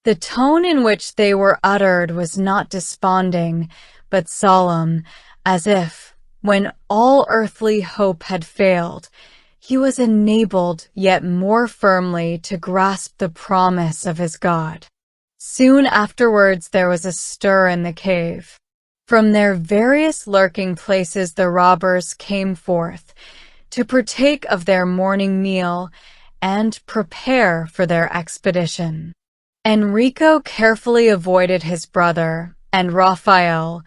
Speaker 1: The tone in which they were uttered was not desponding, but solemn, as if, when all earthly hope had failed, he was enabled yet more firmly to grasp the promise of his God. Soon afterwards there was a stir in the cave. From their various lurking places the robbers came forth, to partake of their morning meal and prepare for their expedition. Enrico carefully avoided his brother, and Raphael,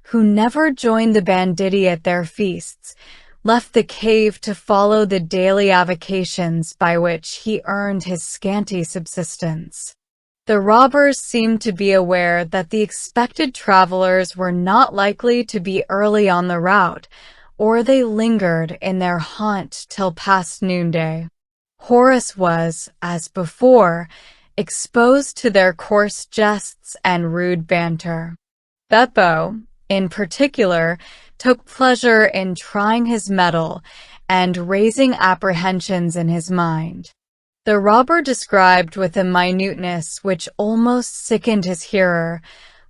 Speaker 1: who never joined the banditti at their feasts, left the cave to follow the daily avocations by which he earned his scanty subsistence. The robbers seemed to be aware that the expected travelers were not likely to be early on the route, or they lingered in their haunt till past noonday. Horace was, as before, exposed to their coarse jests and rude banter. Beppo, in particular, took pleasure in trying his mettle and raising apprehensions in his mind. The robber described with a minuteness which almost sickened his hearer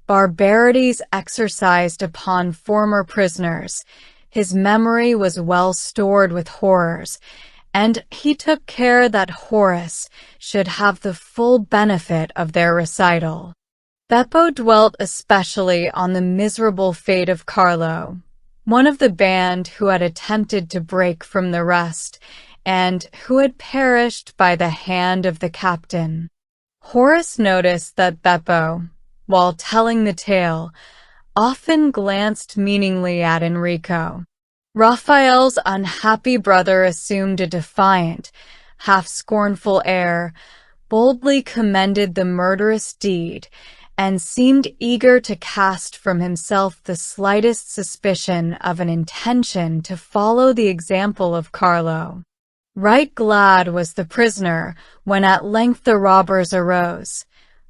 Speaker 1: barbarities exercised upon former prisoners. His memory was well stored with horrors, and he took care that Horace should have the full benefit of their recital. Beppo dwelt especially on the miserable fate of Carlo, one of the band who had attempted to break from the rest, and who had perished by the hand of the captain. Horace noticed that Beppo, while telling the tale, often glanced meaningly at Enrico. Raphael's unhappy brother assumed a defiant, half-scornful air, boldly commended the murderous deed, and seemed eager to cast from himself the slightest suspicion of an intention to follow the example of Carlo. Right glad was the prisoner when at length the robbers arose,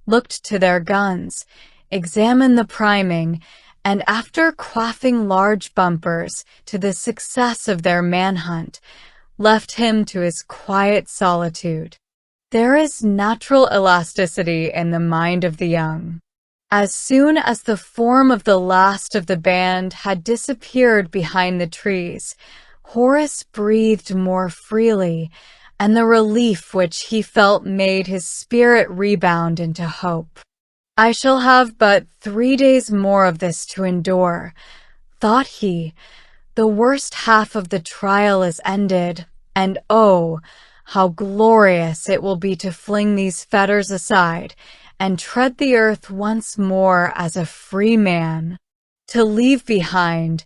Speaker 1: looked to their guns, examined the priming, and after quaffing large bumpers to the success of their manhunt, left him to his quiet solitude. There is natural elasticity in the mind of the young. As soon as the form of the last of the band had disappeared behind the trees, Horace breathed more freely, and the relief which he felt made his spirit rebound into hope. "I shall have but 3 days more of this to endure," thought he. "The worst half of the trial is ended, and oh, how glorious it will be to fling these fetters aside and tread the earth once more as a free man, to leave behind,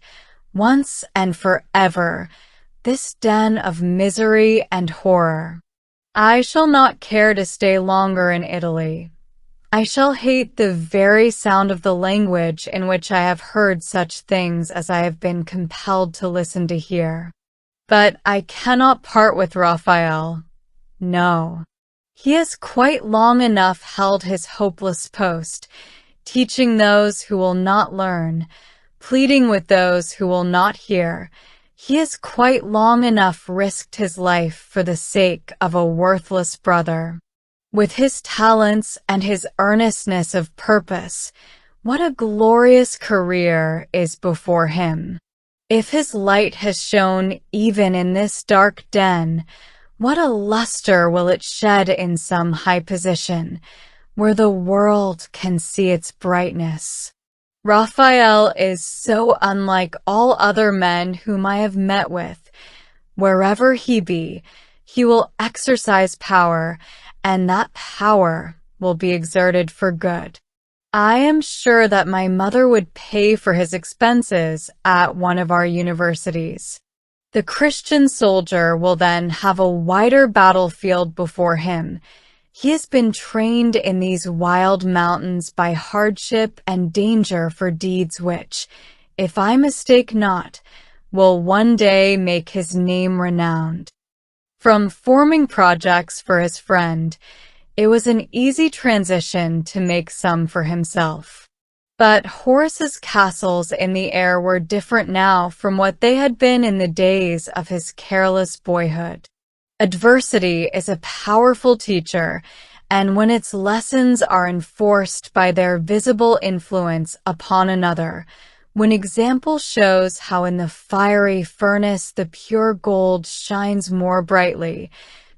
Speaker 1: once and forever, this den of misery and horror. I shall not care to stay longer in Italy. I shall hate the very sound of the language in which I have heard such things as I have been compelled to listen to hear. But I cannot part with Raphael. No. He has quite long enough held his hopeless post, teaching those who will not learn, pleading with those who will not hear. He has quite long enough risked his life for the sake of a worthless brother. With his talents and his earnestness of purpose, what a glorious career is before him. If his light has shone even in this dark den, what a luster will it shed in some high position, where the world can see its brightness. Raphael is so unlike all other men whom I have met with. Wherever he be, he will exercise power, and that power will be exerted for good. I am sure that my mother would pay for his expenses at one of our universities. The Christian soldier will then have a wider battlefield before him. He has been trained in these wild mountains by hardship and danger for deeds which, if I mistake not, will one day make his name renowned. From forming projects for his friend, it was an easy transition to make some for himself. But Horace's castles in the air were different now from what they had been in the days of his careless boyhood. Adversity is a powerful teacher, and when its lessons are enforced by their visible influence upon another, when example shows how in the fiery furnace the pure gold shines more brightly,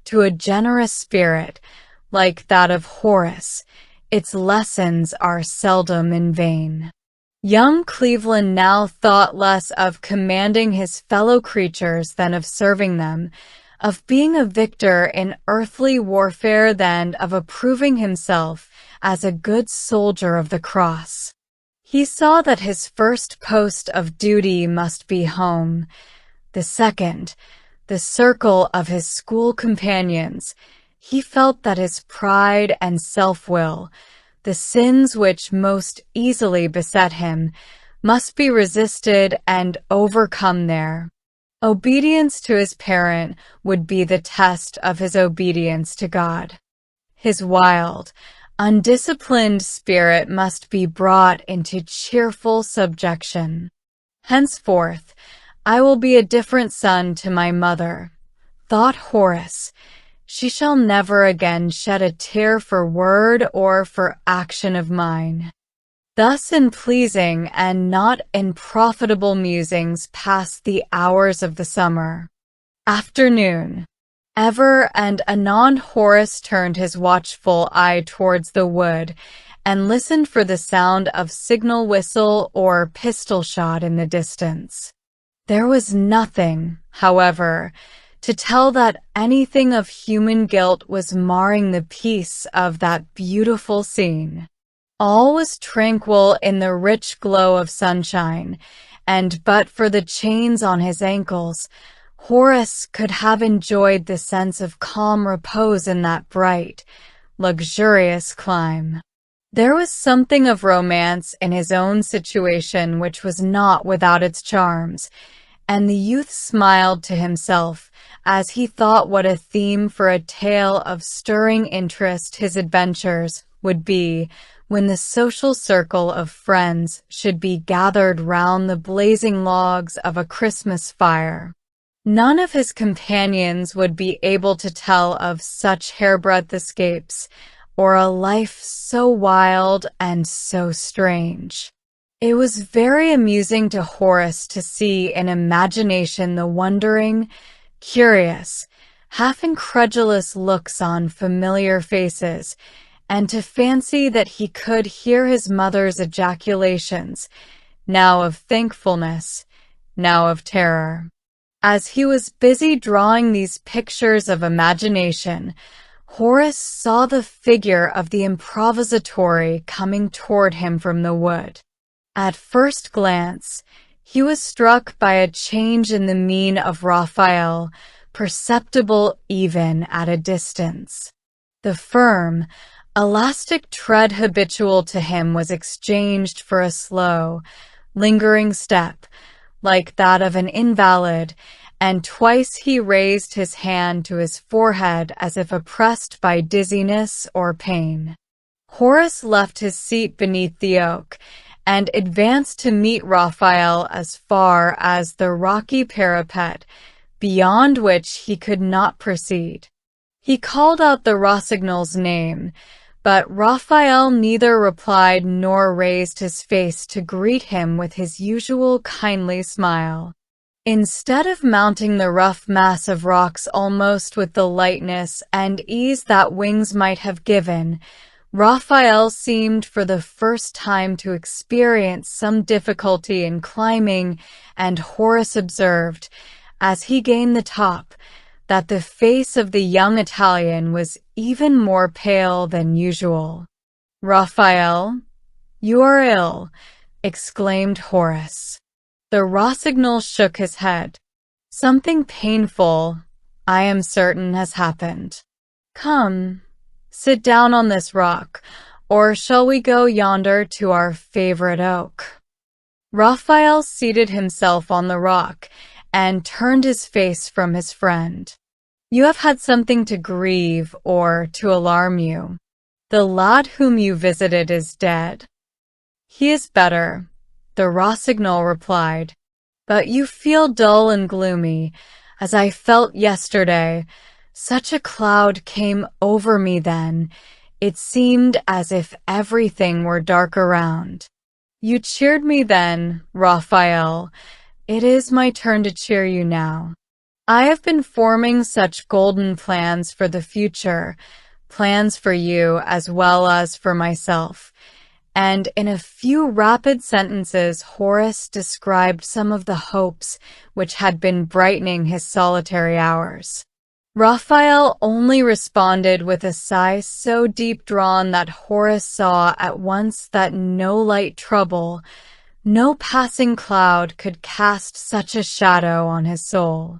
Speaker 1: to a generous spirit, like that of Horace, its lessons are seldom in vain. Young Cleveland now thought less of commanding his fellow creatures than of serving them, of being a victor in earthly warfare than of approving himself as a good soldier of the cross. He saw that his first post of duty must be home, the second, the circle of his school companions. He felt that his pride and self-will, the sins which most easily beset him, must be resisted and overcome there. Obedience to his parent would be the test of his obedience to God. His wild, undisciplined spirit must be brought into cheerful subjection. Henceforth, I will be a different son to my mother, thought Horace. She shall never again shed a tear for word or for action of mine. Thus in pleasing and not in profitable musings passed the hours of the summer. Afternoon. Ever and anon Horace turned his watchful eye towards the wood and listened for the sound of signal whistle or pistol shot in the distance. There was nothing, however, to tell that anything of human guilt was marring the peace of that beautiful scene. All was tranquil in the rich glow of sunshine, and but for the chains on his ankles, Horace could have enjoyed the sense of calm repose in that bright, luxurious clime. There was something of romance in his own situation which was not without its charms, and the youth smiled to himself as he thought what a theme for a tale of stirring interest his adventures would be when the social circle of friends should be gathered round the blazing logs of a Christmas fire. None of his companions would be able to tell of such hairbreadth escapes, or a life so wild and so strange. It was very amusing to Horace to see in imagination the wondering, curious, half-incredulous looks on familiar faces, and to fancy that he could hear his mother's ejaculations, now of thankfulness, now of terror. As he was busy drawing these pictures of imagination, Horace saw the figure of the improvisatore coming toward him from the wood. At first glance, he was struck by a change in the mien of Raphael, perceptible even at a distance. The firm, elastic tread habitual to him was exchanged for a slow, lingering step, like that of an invalid, and twice he raised his hand to his forehead as if oppressed by dizziness or pain. Horace left his seat beneath the oak, and advanced to meet Raphael as far as the rocky parapet, beyond which he could not proceed. He called out the Rosignol's name, but Raphael neither replied nor raised his face to greet him with his usual kindly smile. Instead of mounting the rough mass of rocks almost with the lightness and ease that wings might have given, Raphael seemed for the first time to experience some difficulty in climbing, and Horace observed, as he gained the top, that the face of the young Italian was even more pale than usual. "Raphael, you are ill," exclaimed Horace. The Rossignol shook his head. "Something painful, I am certain, has happened. Come, sit down on this rock, or shall we go yonder to our favorite oak?" Raphael seated himself on the rock and turned his face from his friend. "You have had something to grieve or to alarm you. The lad whom you visited is dead." "He is better," the Rossignol replied, "but you feel dull and gloomy, as I felt yesterday. Such a cloud came over me then, it seemed as if everything were dark around. You cheered me then, Raphael. It is my turn to cheer you now. I have been forming such golden plans for the future, plans for you as well as for myself, and in a few rapid sentences Horace described some of the hopes which had been brightening his solitary hours. Raphael only responded with a sigh so deep-drawn that Horace saw at once that no light trouble, no passing cloud could cast such a shadow on his soul.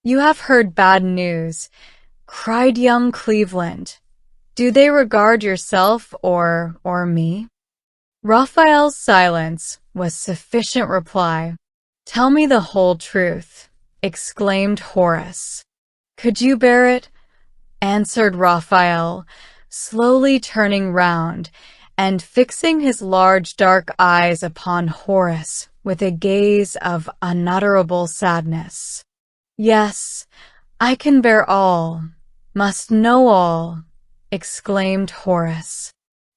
Speaker 1: "You have heard bad news," cried young Cleveland. "Do they regard yourself or me?" Raphael's silence was sufficient reply. "Tell me the whole truth," exclaimed Horace. "Could you bear it?" answered Raphael, slowly turning round and fixing his large dark eyes upon Horace with a gaze of unutterable sadness. "Yes, I can bear all, must know all," exclaimed Horace.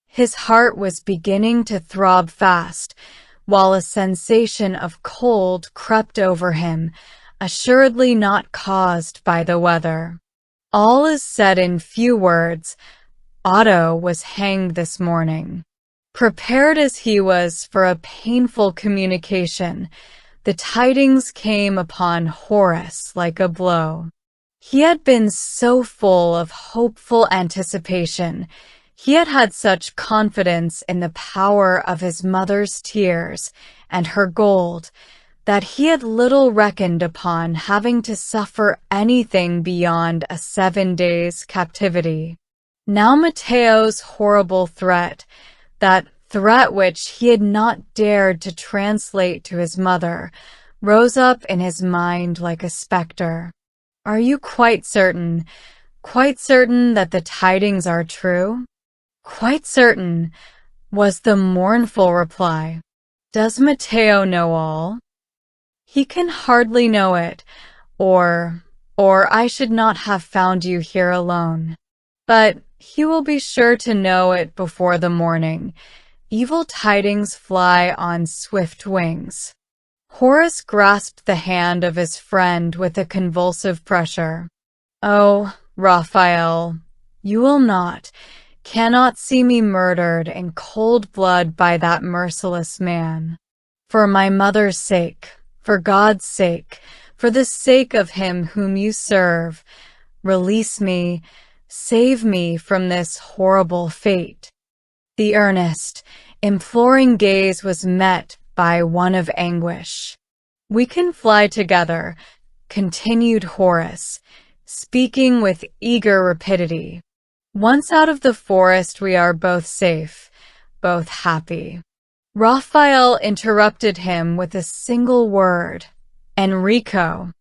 Speaker 1: His heart was beginning to throb fast, while a sensation of cold crept over him, assuredly not caused by the weather. All is said in few words. Otto was hanged this morning. Prepared as he was for a painful communication, the tidings came upon Horace like a blow. He had been so full of hopeful anticipation, he had had such confidence in the power of his mother's tears and her gold, that he had little reckoned upon having to suffer anything beyond a 7 days' captivity. Now Matteo's horrible threat, that threat which he had not dared to translate to his mother, rose up in his mind like a specter. "Are you quite certain that the tidings are true?" "Quite certain," was the mournful reply. "Does Matteo know all?" "He can hardly know it, or I should not have found you here alone. But he will be sure to know it before the morning. Evil tidings fly on swift wings." Horace grasped the hand of his friend with a convulsive pressure. "Oh, Raphael, you will cannot see me murdered in cold blood by that merciless man. For my mother's sake, for God's sake, for the sake of him whom you serve, release me, save me from this horrible fate." The earnest, imploring gaze was met by one of anguish. "We can fly together," continued Horace, speaking with eager rapidity. "Once out of the forest we are both safe, both happy." Raphael interrupted him with a single word: "Enrico."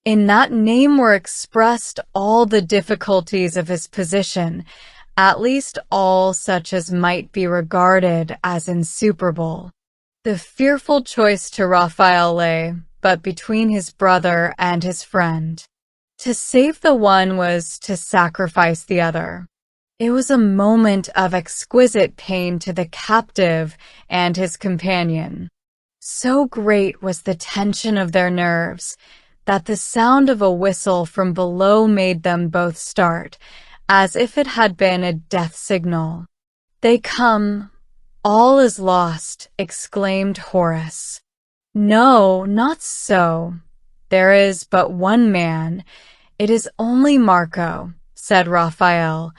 Speaker 1: In that name were expressed all the difficulties of his position, at least all such as might be regarded as insuperable. The fearful choice to Raphael lay but between his brother and his friend. To save the one was to sacrifice the other. It was a moment of exquisite pain to the captive and his companion. So great was the tension of their nerves that the sound of a whistle from below made them both start, as if it had been a death signal. "They come! All is lost!" exclaimed Horace. "No, not so. There is but one man. It is only Marco," said Raphael,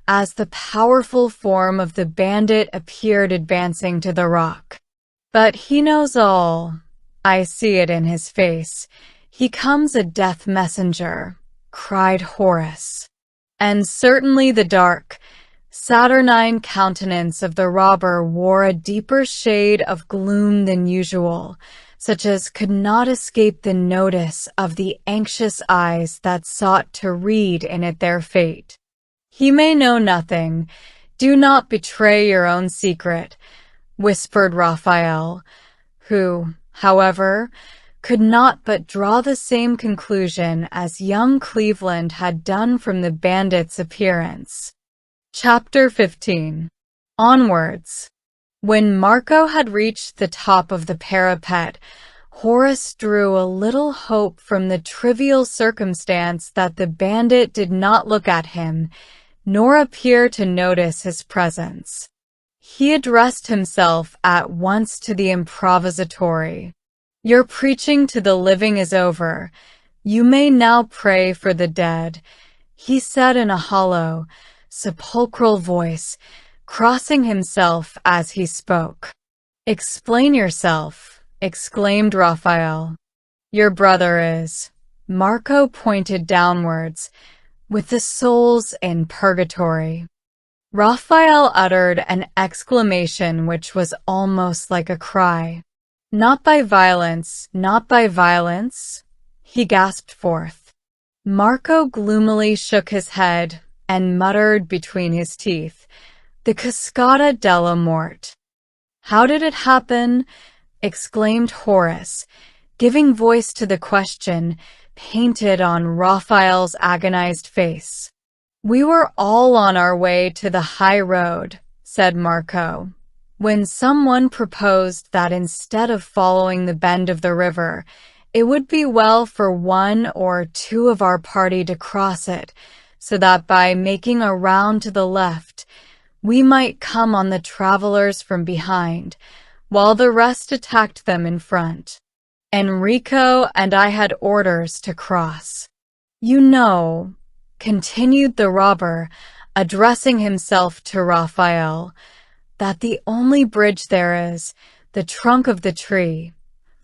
Speaker 1: as the powerful form of the bandit appeared advancing to the rock. "But he knows all. I see it in his face. He comes a death messenger," cried Horace. And certainly the dark, saturnine countenance of the robber wore a deeper shade of gloom than usual, such as could not escape the notice of the anxious eyes that sought to read in it their fate. "He may know nothing. Do not betray your own secret," whispered Raphael, who, however, could not but draw the same conclusion as young Cleveland had done from the bandit's appearance. Chapter 15. Onwards. When Marco had reached the top of the parapet, Horace drew a little hope from the trivial circumstance that the bandit did not look at him, nor appear to notice his presence. He addressed himself at once to the improvisatory. "Your preaching to the living is over. You may now pray for the dead," he said in a hollow, sepulchral voice, crossing himself as he spoke. "Explain yourself," exclaimed Raphael. "Your brother is," Marco pointed downwards, "with the souls in purgatory." Raphael uttered an exclamation which was almost like a cry. "Not by violence, not by violence," he gasped forth. Marco gloomily shook his head and muttered between his teeth, "The Cascata della Morte." "How did it happen?" exclaimed Horace, giving voice to the question painted on Raphael's agonized face. "We were all on our way to the high road," said Marco, "when someone proposed that instead of following the bend of the river, it would be well for one or two of our party to cross it, so that by making a round to the left, we might come on the travelers from behind, while the rest attacked them in front. Enrico and I had orders to cross. You know," continued the robber, addressing himself to Raphael, "that the only bridge there is, the trunk of the tree,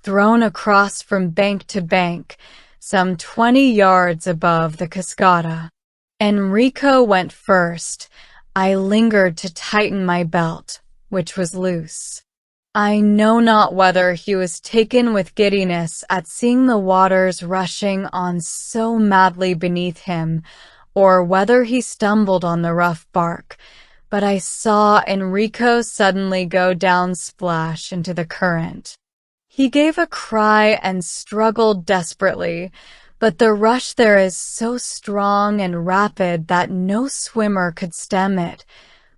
Speaker 1: thrown across from bank to bank, some 20 yards above the Cascata. Enrico went first. I lingered to tighten my belt, which was loose. I know not whether he was taken with giddiness at seeing the waters rushing on so madly beneath him, or whether he stumbled on the rough bark, but I saw Enrico suddenly go down splash into the current. He gave a cry and struggled desperately, but the rush there is so strong and rapid that no swimmer could stem it.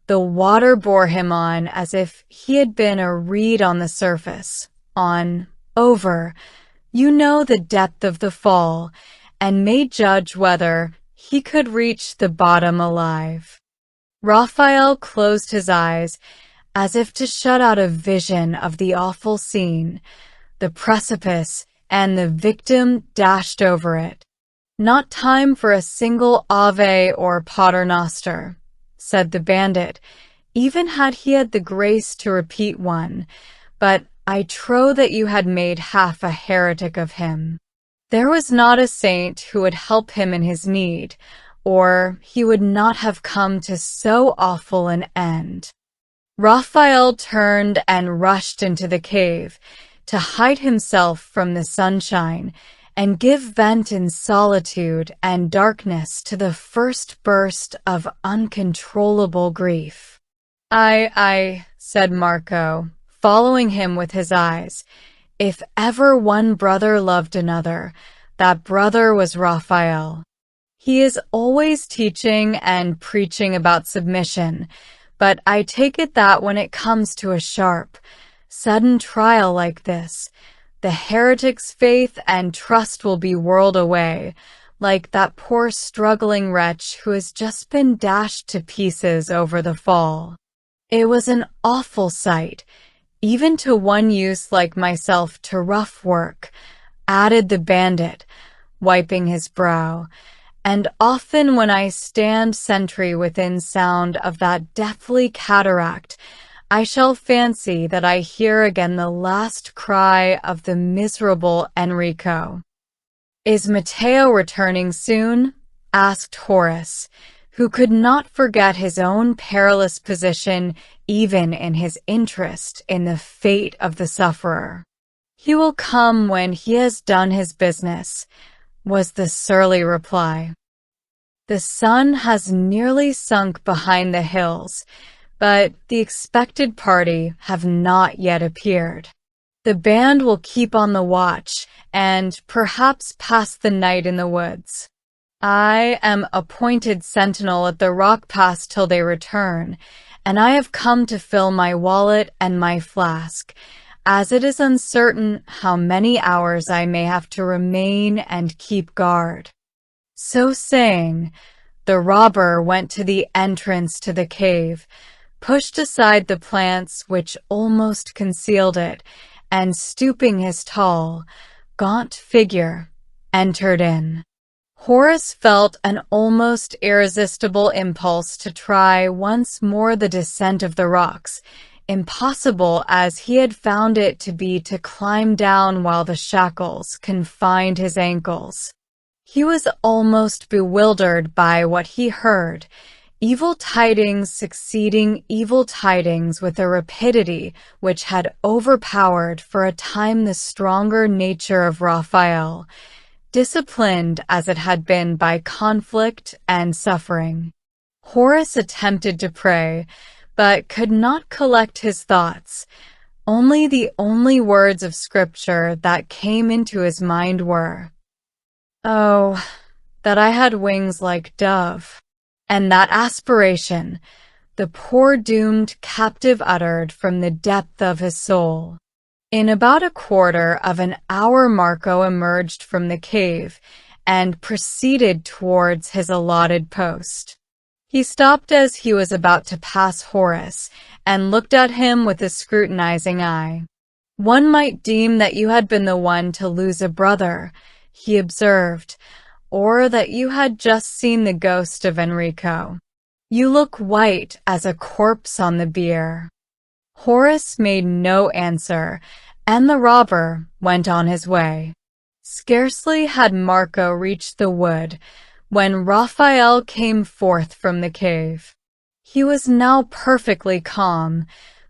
Speaker 1: The water bore him on as if he had been a reed on the surface, on, over. You know the depth of the fall, and may judge whether he could reach the bottom alive." Raphael closed his eyes as if to shut out a vision of the awful scene, the precipice, and the victim dashed over it. "Not time for a single Ave or Paternoster," said the bandit, "even had he had the grace to repeat one, but I trow that you had made half a heretic of him. There was not a saint who would help him in his need, or he would not have come to so awful an end." Raphael turned and rushed into the cave, to hide himself from the sunshine and give vent in solitude and darkness to the first burst of uncontrollable grief. I, said Marco, following him with his eyes, "if ever one brother loved another, that brother was Raphael. He is always teaching and preaching about submission, but I take it that when it comes to a sharp, sudden trial like this, the heretic's faith and trust will be whirled away, like that poor struggling wretch who has just been dashed to pieces over the fall. It was an awful sight, even to one used like myself to rough work," added the bandit, wiping his brow, "and often when I stand sentry within sound of that deathly cataract, I shall fancy that I hear again the last cry of the miserable Enrico." "Is Matteo returning soon?" asked Horace, who could not forget his own perilous position even in his interest in the fate of the sufferer. "He will come when he has done his business," was the surly reply. "The sun has nearly sunk behind the hills, but the expected party have not yet appeared. The band will keep on the watch and perhaps pass the night in the woods. I am appointed sentinel at the rock pass till they return, and I have come to fill my wallet and my flask, as it is uncertain how many hours I may have to remain and keep guard." So saying, the robber went to the entrance to the cave, pushed aside the plants which almost concealed it, and stooping his tall, gaunt figure, entered in. Horace felt an almost irresistible impulse to try once more the descent of the rocks, impossible as he had found it to be to climb down while the shackles confined his ankles. He was almost bewildered by what he heard, evil tidings succeeding evil tidings with a rapidity which had overpowered for a time the stronger nature of Raphael, disciplined as it had been by conflict and suffering. Horace attempted to pray, but could not collect his thoughts. Only the only words of Scripture that came into his mind were, "Oh, that I had wings like dove." And that aspiration, the poor doomed captive uttered from the depth of his soul. In about a quarter of an hour Marco emerged from the cave and proceeded towards his allotted post. He stopped as he was about to pass Horace and looked at him with a scrutinizing eye. "One might deem that you had been the one to lose a brother," he observed, "or that you had just seen the ghost of Enrico. You look white as a corpse on the bier." Horace made no answer, and the robber went on his way. Scarcely had Marco reached the wood when Raphael came forth from the cave. He was now perfectly calm,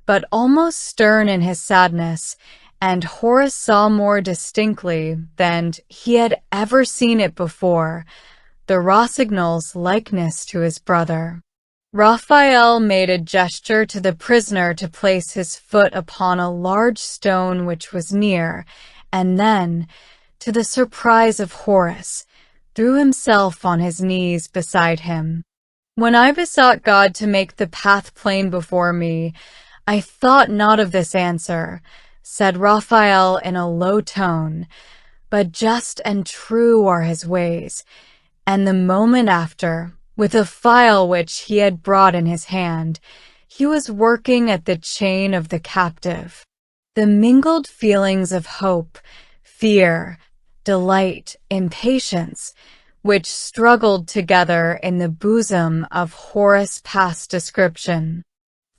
Speaker 1: but almost stern in his sadness, and Horace saw more distinctly than he had ever seen it before, the Rosignol's likeness to his brother. Raphael made a gesture to the prisoner to place his foot upon a large stone which was near, and then, to the surprise of Horace, threw himself on his knees beside him. "When I besought God to make the path plain before me, I thought not of this answer," said Raphael in a low tone, "but just and true are his ways." And the moment after, with a file which he had brought in his hand, he was working at the chain of the captive. The mingled feelings of hope, fear, delight, impatience, which struggled together in the bosom of Horace past description.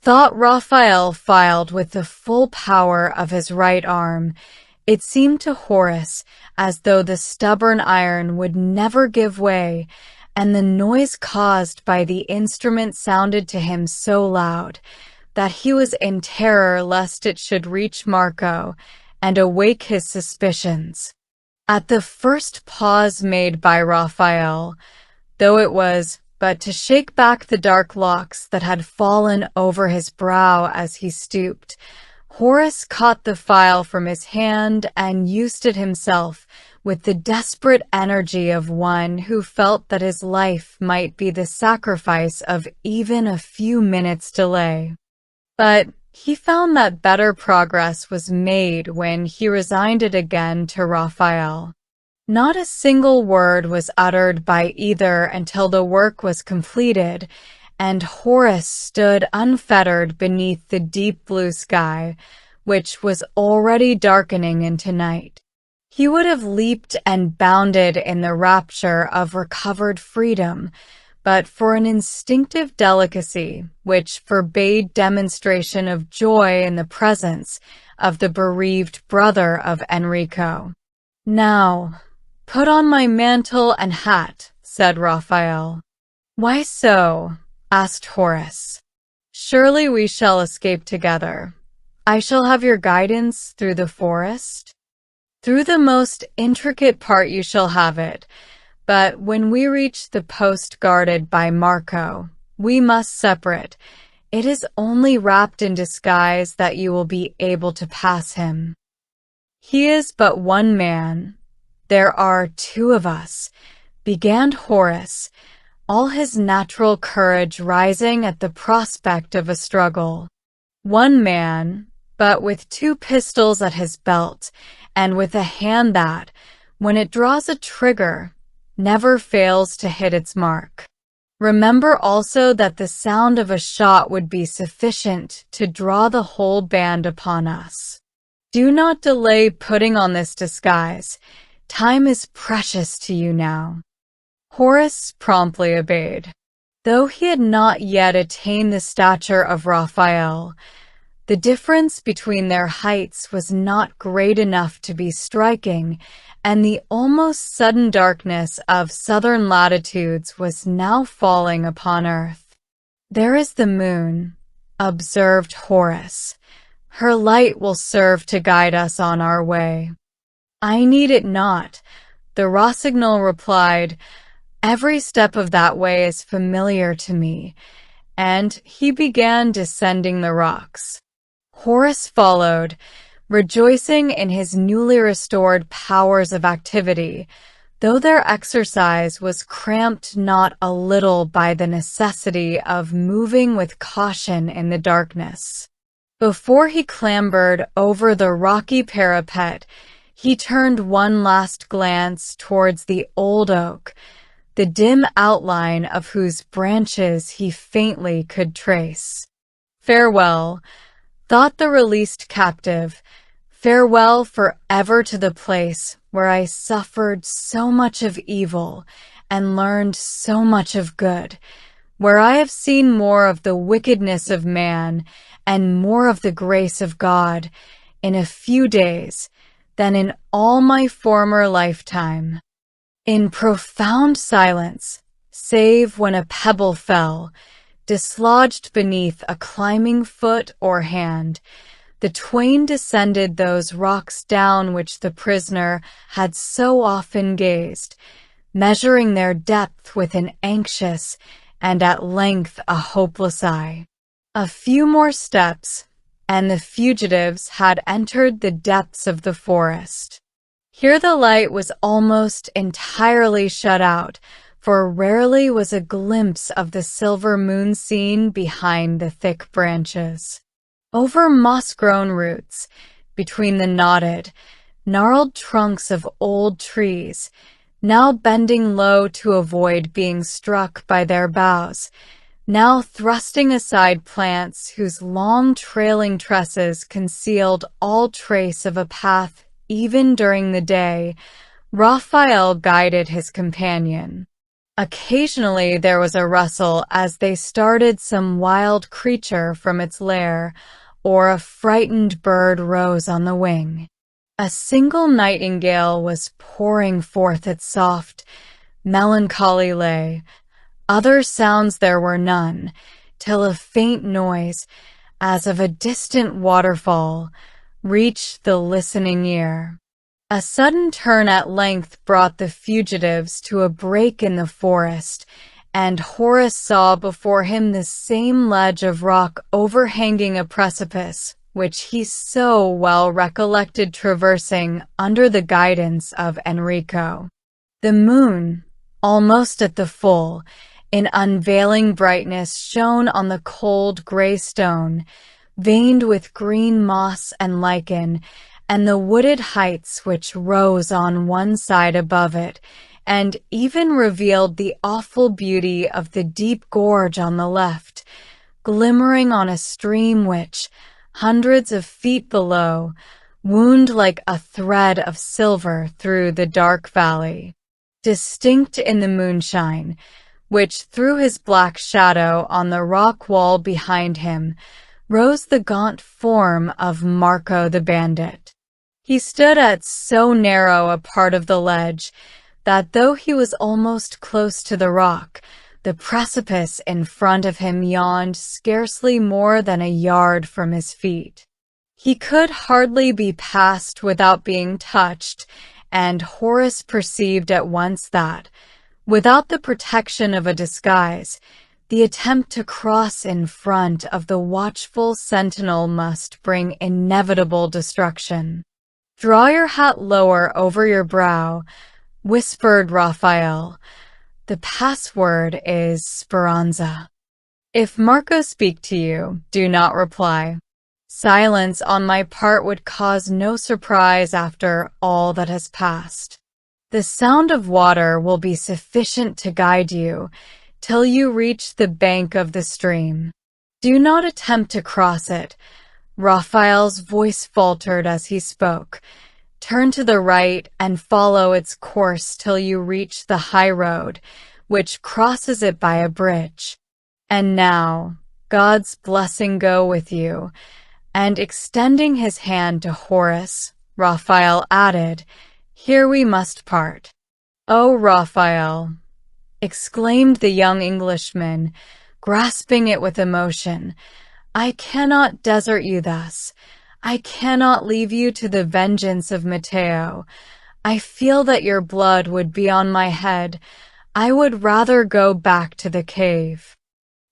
Speaker 1: Thought Raphael filed with the full power of his right arm. It seemed to Horace as though the stubborn iron would never give way, and the noise caused by the instrument sounded to him so loud that he was in terror lest it should reach Marco and awake his suspicions. At the first pause made by Raphael, though it was but to shake back the dark locks that had fallen over his brow as he stooped, Horace caught the file from his hand and used it himself with the desperate energy of one who felt that his life might be the sacrifice of even a few minutes' delay. But he found that better progress was made when he resigned it again to Raphael. Not a single word was uttered by either until the work was completed, and Horace stood unfettered beneath the deep blue sky, which was already darkening into night. He would have leaped and bounded in the rapture of recovered freedom, but for an instinctive delicacy which forbade demonstration of joy in the presence of the bereaved brother of Enrico. "Now, put on my mantle and hat," said Raphael. "Why so?" asked Horace. "Surely we shall escape together. I shall have your guidance through the forest." "Through the most intricate part you shall have it, but when we reach the post guarded by Marco, we must separate. It is only wrapped in disguise that you will be able to pass him. He is but one man. There are two of us," began Horace, all his natural courage rising at the prospect of a struggle. "One man, but with two pistols at his belt, and with a hand that, when it draws a trigger, never fails to hit its mark." Remember also that the sound of a shot would be sufficient to draw the whole band upon us. Do not delay putting on this disguise. Time is precious to you now." Horace promptly obeyed. Though he had not yet attained the stature of Raphael, the difference between their heights was not great enough to be striking, and the almost sudden darkness of southern latitudes was now falling upon earth. "There is the moon," observed Horace. "Her light will serve to guide us on our way." "I need it not," the Rossignol replied. "Every step of that way is familiar to me," and he began descending the rocks. Horace followed, rejoicing in his newly restored powers of activity, though their exercise was cramped not a little by the necessity of moving with caution in the darkness. Before he clambered over the rocky parapet, he turned one last glance towards the old oak, the dim outline of whose branches he faintly could trace. "Farewell," thought the released captive, "farewell forever to the place where I suffered so much of evil and learned so much of good, where I have seen more of the wickedness of man and more of the grace of God in a few days than in all my former lifetime." In profound silence, save when a pebble fell, dislodged beneath a climbing foot or hand, the twain descended those rocks down which the prisoner had so often gazed, measuring their depth with an anxious and at length a hopeless eye. A few more steps, and the fugitives had entered the depths of the forest. Here the light was almost entirely shut out, for rarely was a glimpse of the silver moon seen behind the thick branches. Over moss-grown roots, between the knotted, gnarled trunks of old trees, now bending low to avoid being struck by their boughs, now thrusting aside plants whose long trailing tresses concealed all trace of a path even during the day, Raphael guided his companion. Occasionally there was a rustle as they started some wild creature from its lair, or a frightened bird rose on the wing. A single nightingale was pouring forth its soft, melancholy lay. Other sounds there were none, till a faint noise, as of a distant waterfall, reached the listening ear. A sudden turn at length brought the fugitives to a break in the forest, and Horace saw before him the same ledge of rock overhanging a precipice, which he so well recollected traversing under the guidance of Enrico. The moon, almost at the full, in unveiling brightness shone on the cold gray stone, veined with green moss and lichen, and the wooded heights which rose on one side above it, and even revealed the awful beauty of the deep gorge on the left, glimmering on a stream which, hundreds of feet below, wound like a thread of silver through the dark valley. Distinct in the moonshine, which threw his black shadow on the rock wall behind him, rose the gaunt form of Marco the bandit. He stood at so narrow a part of the ledge that though he was almost close to the rock, the precipice in front of him yawned scarcely more than a yard from his feet. He could hardly be passed without being touched, and Horace perceived at once that, without the protection of a disguise, the attempt to cross in front of the watchful sentinel must bring inevitable destruction. "Draw your hat lower over your brow," whispered Raphael. "The password is Speranza. If Marco speak to you, do not reply. Silence on my part would cause no surprise after all that has passed. The sound of water will be sufficient to guide you. till you reach the bank of the stream. Do not attempt to cross it. Raphael's voice faltered as he spoke. Turn to the right and follow its course till you reach the high road, which crosses it by a bridge. And now, God's blessing go with you. And extending his hand to Horace, Raphael added, Here we must part. Oh, Raphael, exclaimed the young Englishman, grasping it with emotion, I cannot desert you thus. I cannot leave you to the vengeance of Matteo. I feel that your blood would be on my head. I would rather go back to the cave.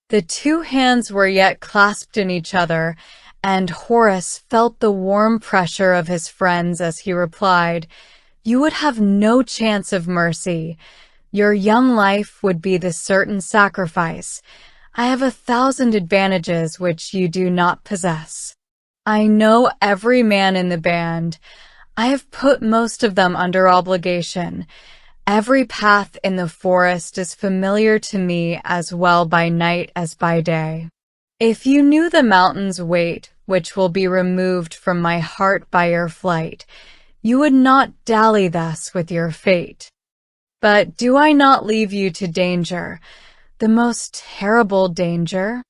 Speaker 1: The two hands were yet clasped in each other, and Horace felt the warm pressure of his friends as he replied, You would have no chance of mercy. Your young life would be the certain sacrifice. I have 1,000 advantages which you do not possess. I know every man in the band. I have put most of them under obligation. Every path in the forest is familiar to me as well by night as by day. If you knew the mountain's weight, which will be removed from my heart by your flight, you would not dally thus with your fate. But do I not leave you to danger, the most terrible danger?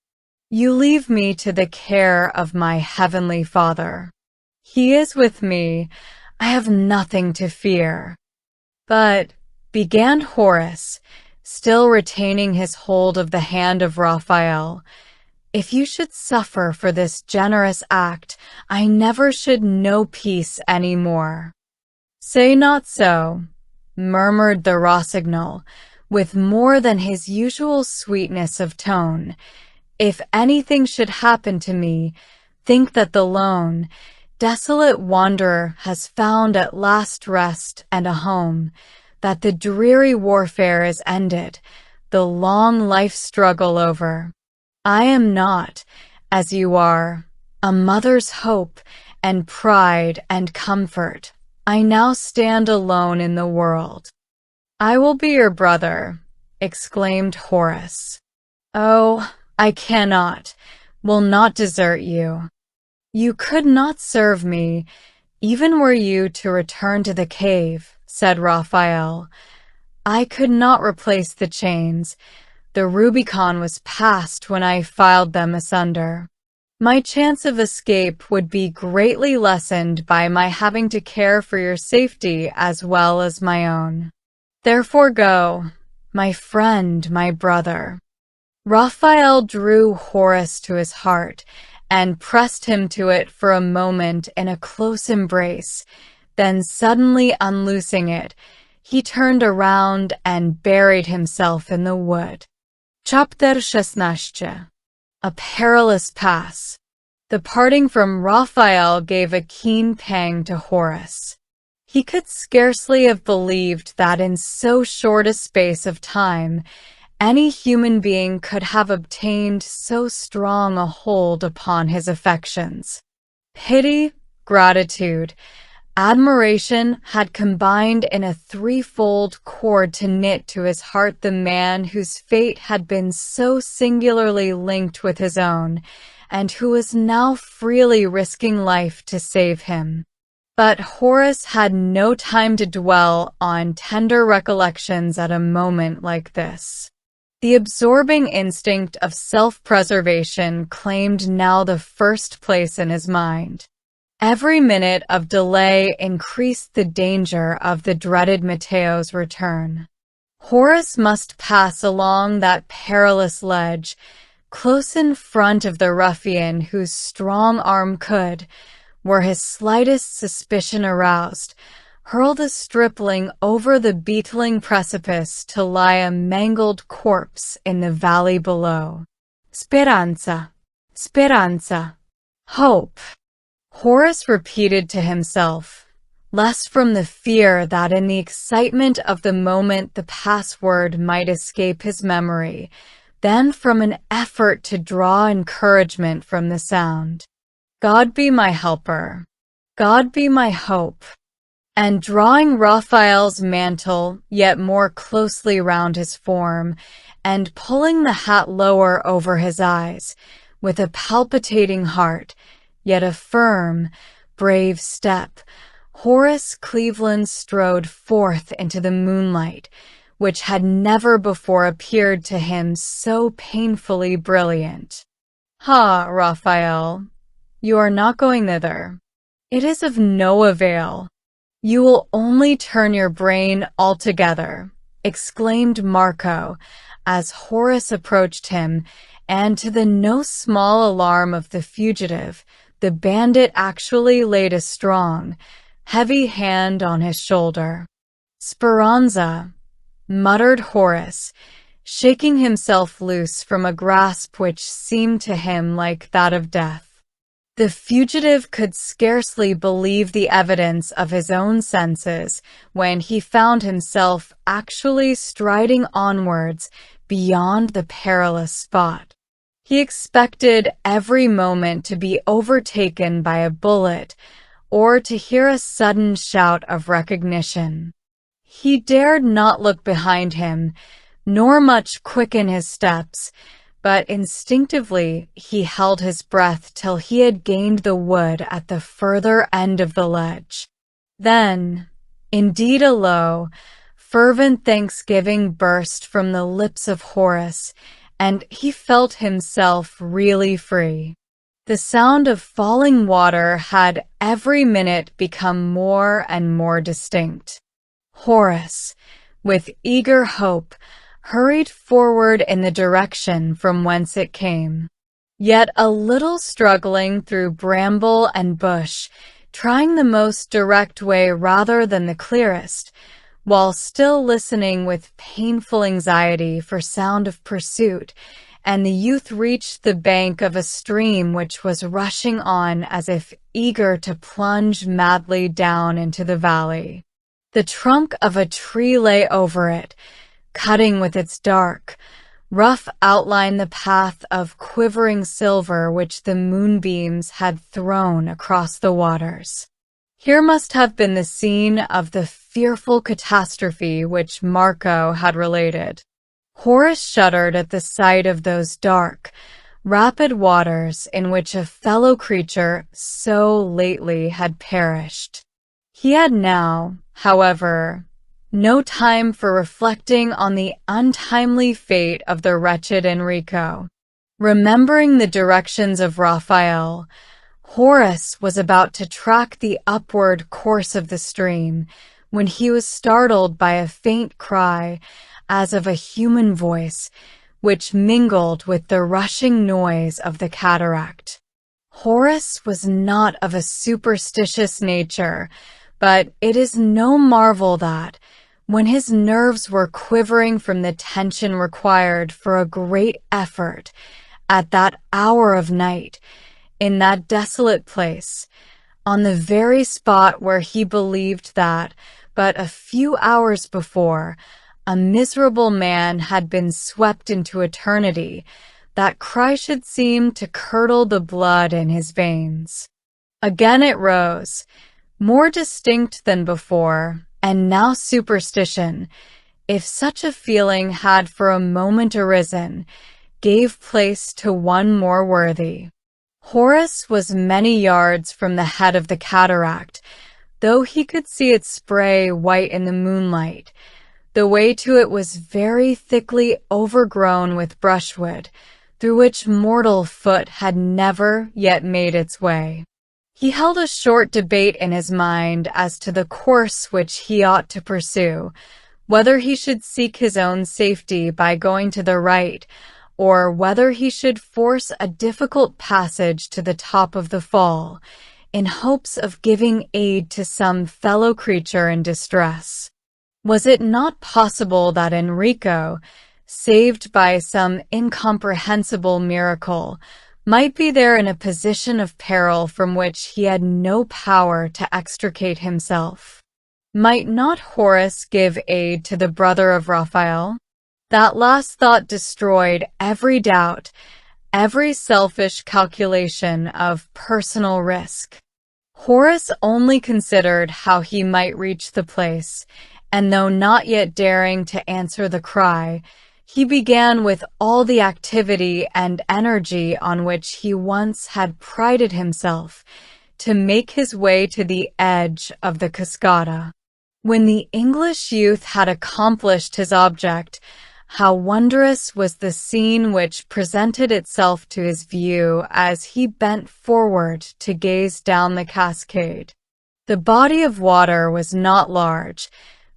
Speaker 1: You leave me to the care of my heavenly Father. He is with me. I have nothing to fear. But, began Horace, still retaining his hold of the hand of Raphael, if you should suffer for this generous act, I never should know peace any more. Say not so, murmured the Rossignol, with more than his usual sweetness of tone. If anything should happen to me, think that the lone, desolate wanderer has found at last rest and a home, that the dreary warfare is ended, the long life struggle over. I am not, as you are, a mother's hope and pride and comfort. I now stand alone in the world. I will be your brother, exclaimed Horace. Oh, I cannot, will not desert you. You could not serve me, even were you to return to the cave, said Raphael. I could not replace the chains. The Rubicon was passed when I filed them asunder. My chance of escape would be greatly lessened by my having to care for your safety as well as my own. Therefore go, my friend, my brother. Raphael drew Horace to his heart and pressed him to it for a moment in a close embrace. Then suddenly unloosing it, he turned around and buried himself in the wood. Chapter 16. A perilous pass. The parting from Raphael gave a keen pang to Horace. He could scarcely have believed that in so short a space of time, any human being could have obtained so strong a hold upon his affections. Pity, gratitude, admiration had combined in a threefold cord to knit to his heart the man whose fate had been so singularly linked with his own, and who was now freely risking life to save him. But Horace had no time to dwell on tender recollections at a moment like this. The absorbing instinct of self-preservation claimed now the first place in his mind. Every minute of delay increased the danger of the dreaded Matteo's return. Horace must pass along that perilous ledge, close in front of the ruffian whose strong arm could, were his slightest suspicion aroused, hurl the stripling over the beetling precipice to lie a mangled corpse in the valley below. Speranza, speranza, hope. Horace repeated to himself, less from the fear that in the excitement of the moment the password might escape his memory, than from an effort to draw encouragement from the sound. God be my helper. God be my hope. And drawing Raphael's mantle yet more closely round his form, and pulling the hat lower over his eyes, with a palpitating heart, yet a firm, brave step, Horace Cleveland strode forth into the moonlight, which had never before appeared to him so painfully brilliant. "Ha, Raphael, you are not going thither. It is of no avail. You will only turn your brain altogether," exclaimed Marco as Horace approached him, and to the no small alarm of the fugitive, the bandit actually laid a strong, heavy hand on his shoulder. "Speranza," muttered Horace, shaking himself loose from a grasp which seemed to him like that of death. The fugitive could scarcely believe the evidence of his own senses when he found himself actually striding onwards beyond the perilous spot. He expected every moment to be overtaken by a bullet or to hear a sudden shout of recognition. He dared not look behind him, nor much quicken his steps, but instinctively he held his breath till he had gained the wood at the further end of the ledge. Then, indeed, a low, fervent thanksgiving burst from the lips of Horace, and he felt himself really free. The sound of falling water had every minute become more and more distinct. Horace, with eager hope, hurried forward in the direction from whence it came. Yet a little struggling through bramble and bush, trying the most direct way rather than the clearest, while still listening with painful anxiety for sound of pursuit, and the youth reached the bank of a stream which was rushing on as if eager to plunge madly down into the valley. The trunk of a tree lay over it, cutting with its dark, rough outline the path of quivering silver which the moonbeams had thrown across the waters. Here must have been the scene of the fearful catastrophe which Marco had related. Horace shuddered at the sight of those dark, rapid waters in which a fellow creature so lately had perished. He had now, however, no time for reflecting on the untimely fate of the wretched Enrico. Remembering the directions of Raphael, Horace was about to track the upward course of the stream when he was startled by a faint cry, as of a human voice, which mingled with the rushing noise of the cataract. Horace was not of a superstitious nature, but it is no marvel that, when his nerves were quivering from the tension required for a great effort, at that hour of night, in that desolate place, on the very spot where he believed that, but a few hours before, a miserable man had been swept into eternity, that cry should seem to curdle the blood in his veins. Again it rose, more distinct than before, and now superstition, if such a feeling had for a moment arisen, gave place to one more worthy. Horace was many yards from the head of the cataract, though he could see its spray white in the moonlight. The way to it was very thickly overgrown with brushwood, through which mortal foot had never yet made its way. He held a short debate in his mind as to the course which he ought to pursue, whether he should seek his own safety by going to the right, or whether he should force a difficult passage to the top of the fall, in hopes of giving aid to some fellow creature in distress. Was it not possible that Enrico, saved by some incomprehensible miracle, might be there in a position of peril from which he had no power to extricate himself? Might not Horace give aid to the brother of Raphael? That last thought destroyed every doubt, every selfish calculation of personal risk. Horace only considered how he might reach the place, and though not yet daring to answer the cry, He began with all the activity and energy on which he once had prided himself to make his way to the edge of the cascada. When the English youth had accomplished his object, how wondrous was the scene which presented itself to his view as he bent forward to gaze down the cascade. The body of water was not large,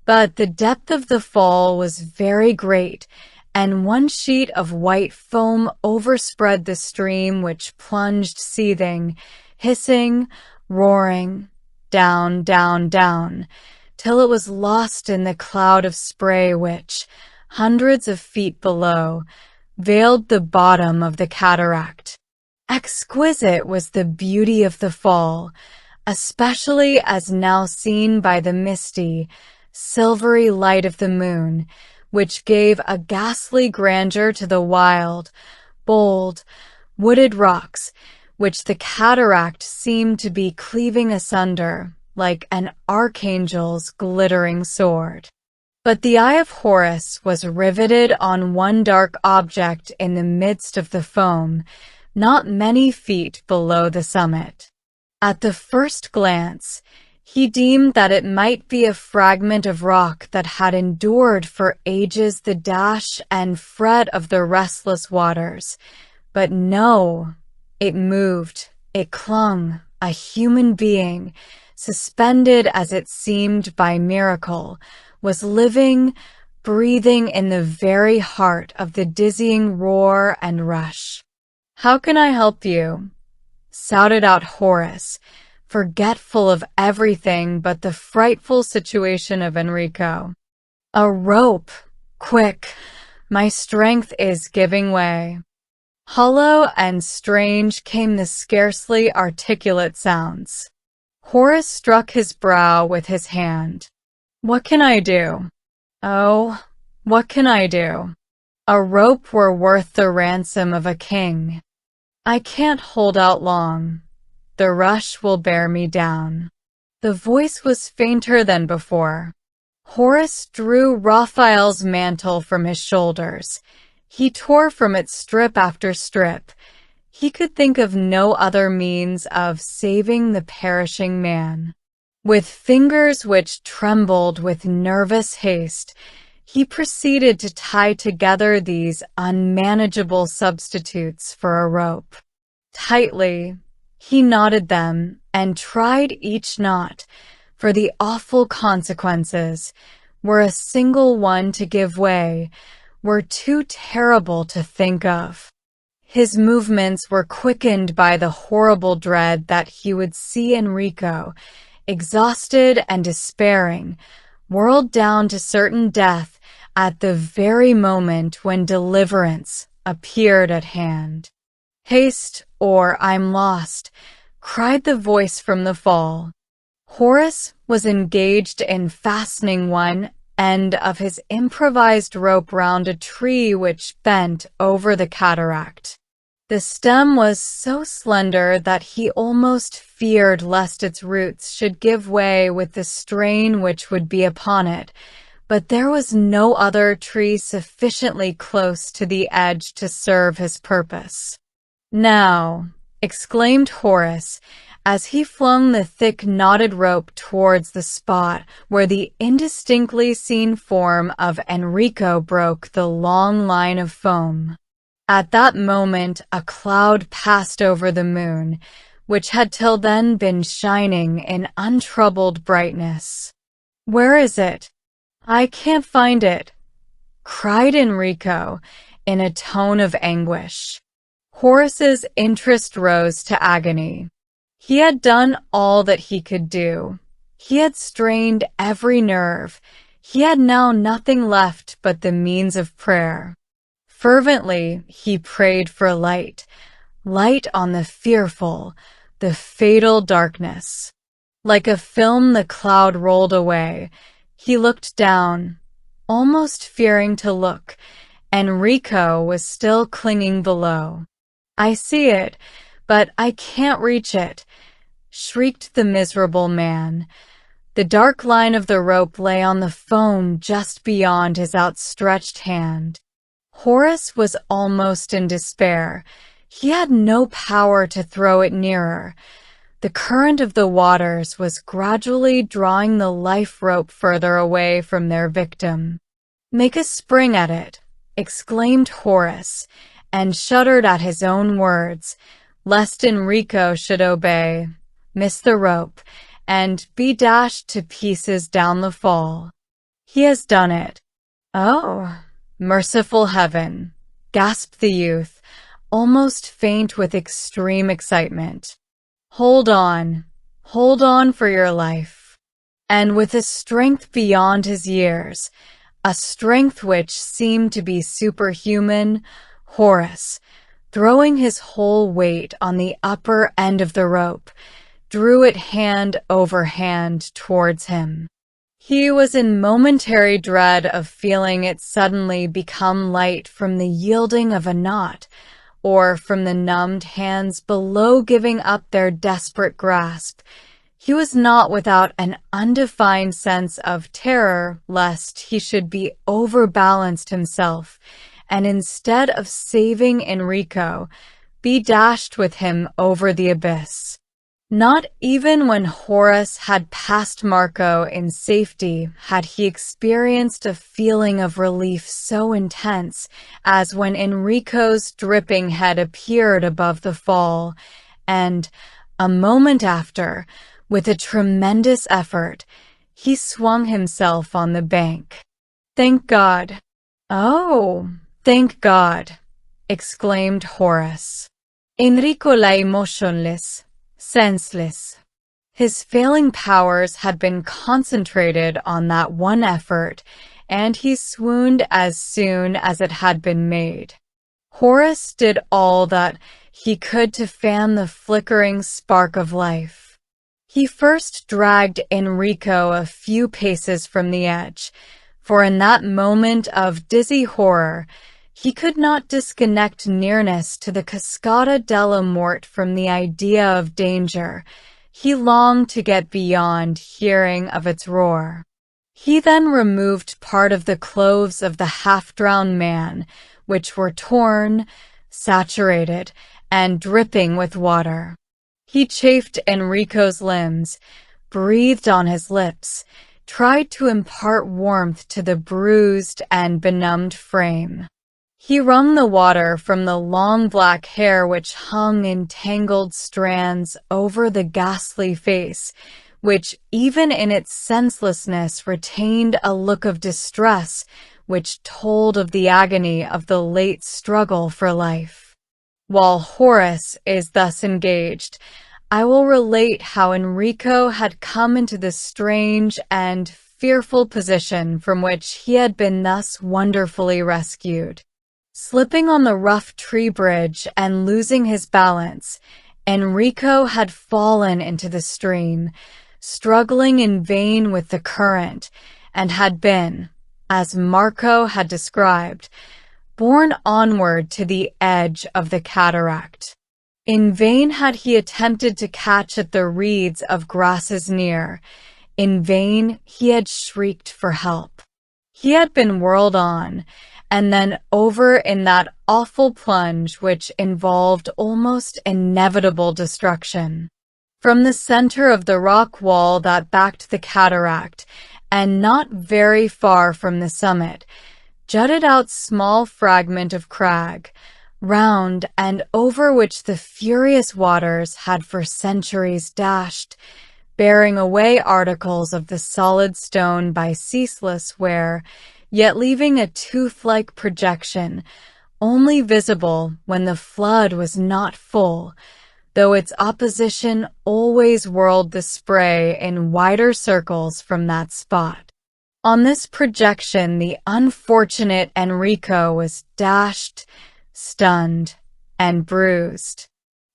Speaker 1: but the depth of the fall was very great, and one sheet of white foam overspread the stream which plunged seething, hissing, roaring, down, down, down, till it was lost in the cloud of spray which, hundreds of feet below, veiled the bottom of the cataract. Exquisite was the beauty of the fall, especially as now seen by the misty, silvery light of the moon, which gave a ghastly grandeur to the wild, bold, wooded rocks, which the cataract seemed to be cleaving asunder, like an archangel's glittering sword. But the eye of Horace was riveted on one dark object in the midst of the foam, not many feet below the summit. At the first glance, he deemed that it might be a fragment of rock that had endured for ages the dash and fret of the restless waters. But no, it moved, it clung, a human being, suspended as it seemed by miracle, was living, breathing in the very heart of the dizzying roar and rush. "How can I help you?" shouted out Horace, forgetful of everything but the frightful situation of Enrico. "A rope! Quick! My strength is giving way." Hollow and strange came the scarcely articulate sounds. Horace struck his brow with his hand. "What can I do? Oh, what can I do? A rope were worth the ransom of a king. I can't hold out long. The rush will bear me down." The voice was fainter than before. Horace drew Raphael's mantle from his shoulders. He tore from it strip after strip. He could think of no other means of saving the perishing man. With fingers which trembled with nervous haste, he proceeded to tie together these unmanageable substitutes for a rope. Tightly, he knotted them and tried each knot, for the awful consequences, were a single one to give way, were too terrible to think of. His movements were quickened by the horrible dread that he would see Enrico, exhausted and despairing, whirled down to certain death at the very moment when deliverance appeared at hand. "Haste, or I'm lost," cried the voice from the fall. Horace was engaged in fastening one end of his improvised rope round a tree which bent over the cataract. The stem was so slender that he almost feared lest its roots should give way with the strain which would be upon it, but there was no other tree sufficiently close to the edge to serve his purpose. "Now," exclaimed Horace, as he flung the thick knotted rope towards the spot where the indistinctly seen form of Enrico broke the long line of foam. At that moment a cloud passed over the moon, which had till then been shining in untroubled brightness. "Where is it? I can't find it," cried Enrico in a tone of anguish. Horace's interest rose to agony. He had done all that he could do. He had strained every nerve. He had now nothing left but the means of prayer. Fervently, he prayed for light, light on the fearful, the fatal darkness. Like a film the cloud rolled away. He looked down, almost fearing to look. Enrico was still clinging below. "I see it, but I can't reach it," shrieked the miserable man. The dark line of the rope lay on the foam just beyond his outstretched hand. Horace was almost in despair. He had no power to throw it nearer. The current of the waters was gradually drawing the life rope further away from their victim. "Make a spring at it," exclaimed Horace, and shuddered at his own words, lest Enrico should obey, miss the rope, and be dashed to pieces down the fall. "He has done it." "Oh, merciful heaven," gasped the youth, almost faint with extreme excitement. Hold on for your life." And with a strength beyond his years, a strength which seemed to be superhuman, Horace, throwing his whole weight on the upper end of the rope, drew it hand over hand towards him. He was in momentary dread of feeling it suddenly become light from the yielding of a knot, or from the numbed hands below giving up their desperate grasp. He was not without an undefined sense of terror lest he should be overbalanced himself, and instead of saving Enrico, be dashed with him over the abyss. Not even when Horace had passed Marco in safety had he experienced a feeling of relief so intense as when Enrico's dripping head appeared above the fall, and, a moment after, with a tremendous effort, he swung himself on the bank. "Thank God! Oh, thank God!" exclaimed Horace. Enrico lay motionless, senseless. His failing powers had been concentrated on that one effort, and he swooned as soon as it had been made. Horace did all that he could to fan the flickering spark of life. He first dragged Enrico a few paces from the edge, for in that moment of dizzy horror, he could not disconnect nearness to the Cascata della Morte from the idea of danger. He longed to get beyond hearing of its roar. He then removed part of the clothes of the half-drowned man, which were torn, saturated, and dripping with water. He chafed Enrico's limbs, breathed on his lips, tried to impart warmth to the bruised and benumbed frame. He wrung the water from the long black hair which hung in tangled strands over the ghastly face, which even in its senselessness retained a look of distress which told of the agony of the late struggle for life. While Horace is thus engaged, I will relate how Enrico had come into the strange and fearful position from which he had been thus wonderfully rescued. Slipping on the rough tree bridge and losing his balance, Enrico had fallen into the stream, struggling in vain with the current, and had been, as Marco had described, borne onward to the edge of the cataract. In vain had he attempted to catch at the reeds of grasses near. In vain he had shrieked for help. He had been whirled on, and then over in that awful plunge which involved almost inevitable destruction. From the center of the rock wall that backed the cataract, and not very far from the summit, jutted out small fragment of crag, round and over which the furious waters had for centuries dashed, bearing away articles of the solid stone by ceaseless wear, yet leaving a tooth-like projection, only visible when the flood was not full, though its opposition always whirled the spray in wider circles from that spot. On this projection the unfortunate Enrico was dashed, stunned, and bruised.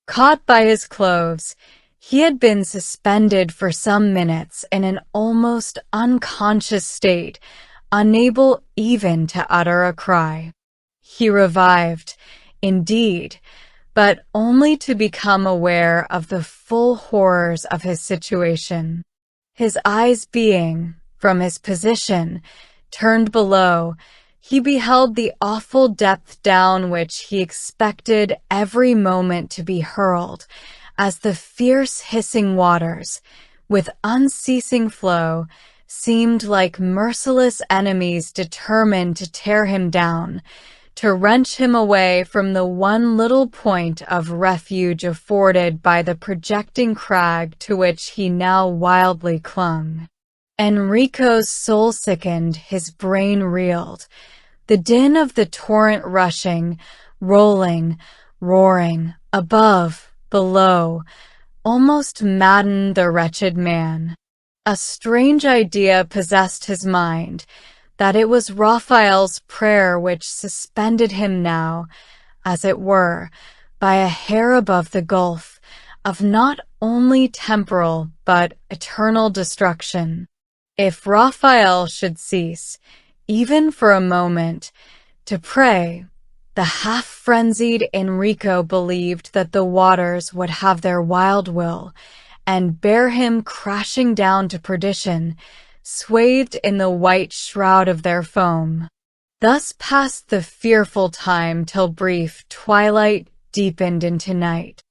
Speaker 1: Caught by his clothes, he had been suspended for some minutes in an almost unconscious state, unable even to utter a cry. He revived, indeed, but only to become aware of the full horrors of his situation. His eyes being, from his position, turned below, He beheld the awful depth down which he expected every moment to be hurled, as the fierce hissing waters, with unceasing flow, seemed like merciless enemies determined to tear him down, to wrench him away from the one little point of refuge afforded by the projecting crag to which he now wildly clung. Enrico's soul sickened, his brain reeled. The din of the torrent rushing, rolling, roaring, above, below, almost maddened the wretched man. A strange idea possessed his mind, that it was Raphael's prayer which suspended him now, as it were, by a hair above the gulf of not only temporal but eternal destruction. If Raphael should cease, even for a moment, to pray, the half-frenzied Enrico believed that the waters would have their wild will and bear him crashing down to perdition, swathed in the white shroud of their foam. Thus passed the fearful time till brief twilight deepened into night.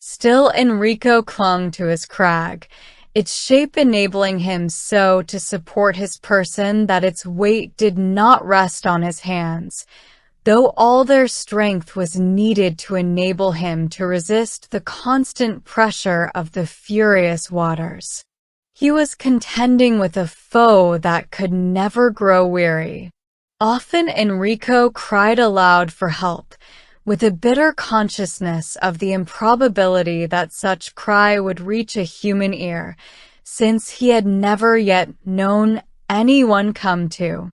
Speaker 1: Still Enrico clung to his crag, its shape enabling him so to support his person that its weight did not rest on his hands, though all their strength was needed to enable him to resist the constant pressure of the furious waters. He was contending with a foe that could never grow weary. Often Enrico cried aloud for help, with a bitter consciousness of the improbability that such cry would reach a human ear, since he had never yet known anyone come to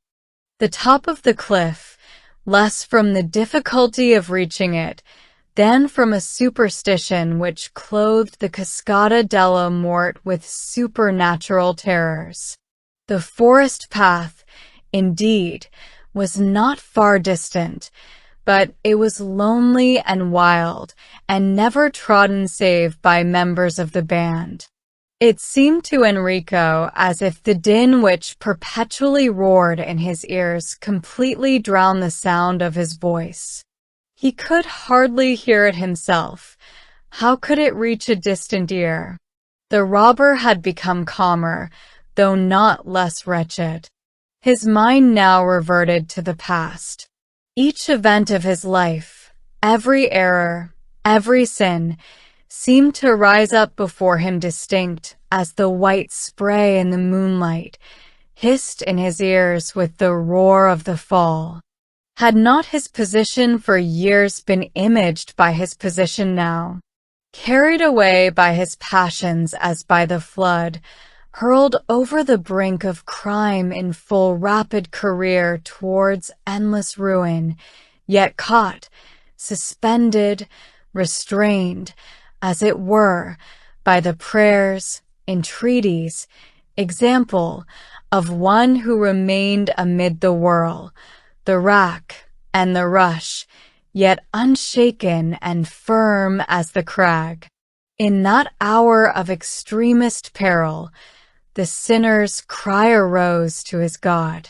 Speaker 1: the top of the cliff, less from the difficulty of reaching it than from a superstition which clothed the Cascata della Morte with supernatural terrors. The forest path, indeed, was not far distant, but it was lonely and wild, and never trodden save by members of the band. It seemed to Enrico as if the din which perpetually roared in his ears completely drowned the sound of his voice. He could hardly hear it himself. How could it reach a distant ear? The robber had become calmer, though not less wretched. His mind now reverted to the past. Each event of his life, every error, every sin, seemed to rise up before him distinct as the white spray in the moonlight, hissed in his ears with the roar of the fall. Had not his position for years been imaged by his position now? Carried away by his passions as by the flood, hurled over the brink of crime in full rapid career towards endless ruin, yet caught, suspended, restrained, as it were, by the prayers, entreaties, example of one who remained amid the whirl, the rack, and the rush, yet unshaken and firm as the crag. In that hour of extremest peril, the sinner's cry arose to his God.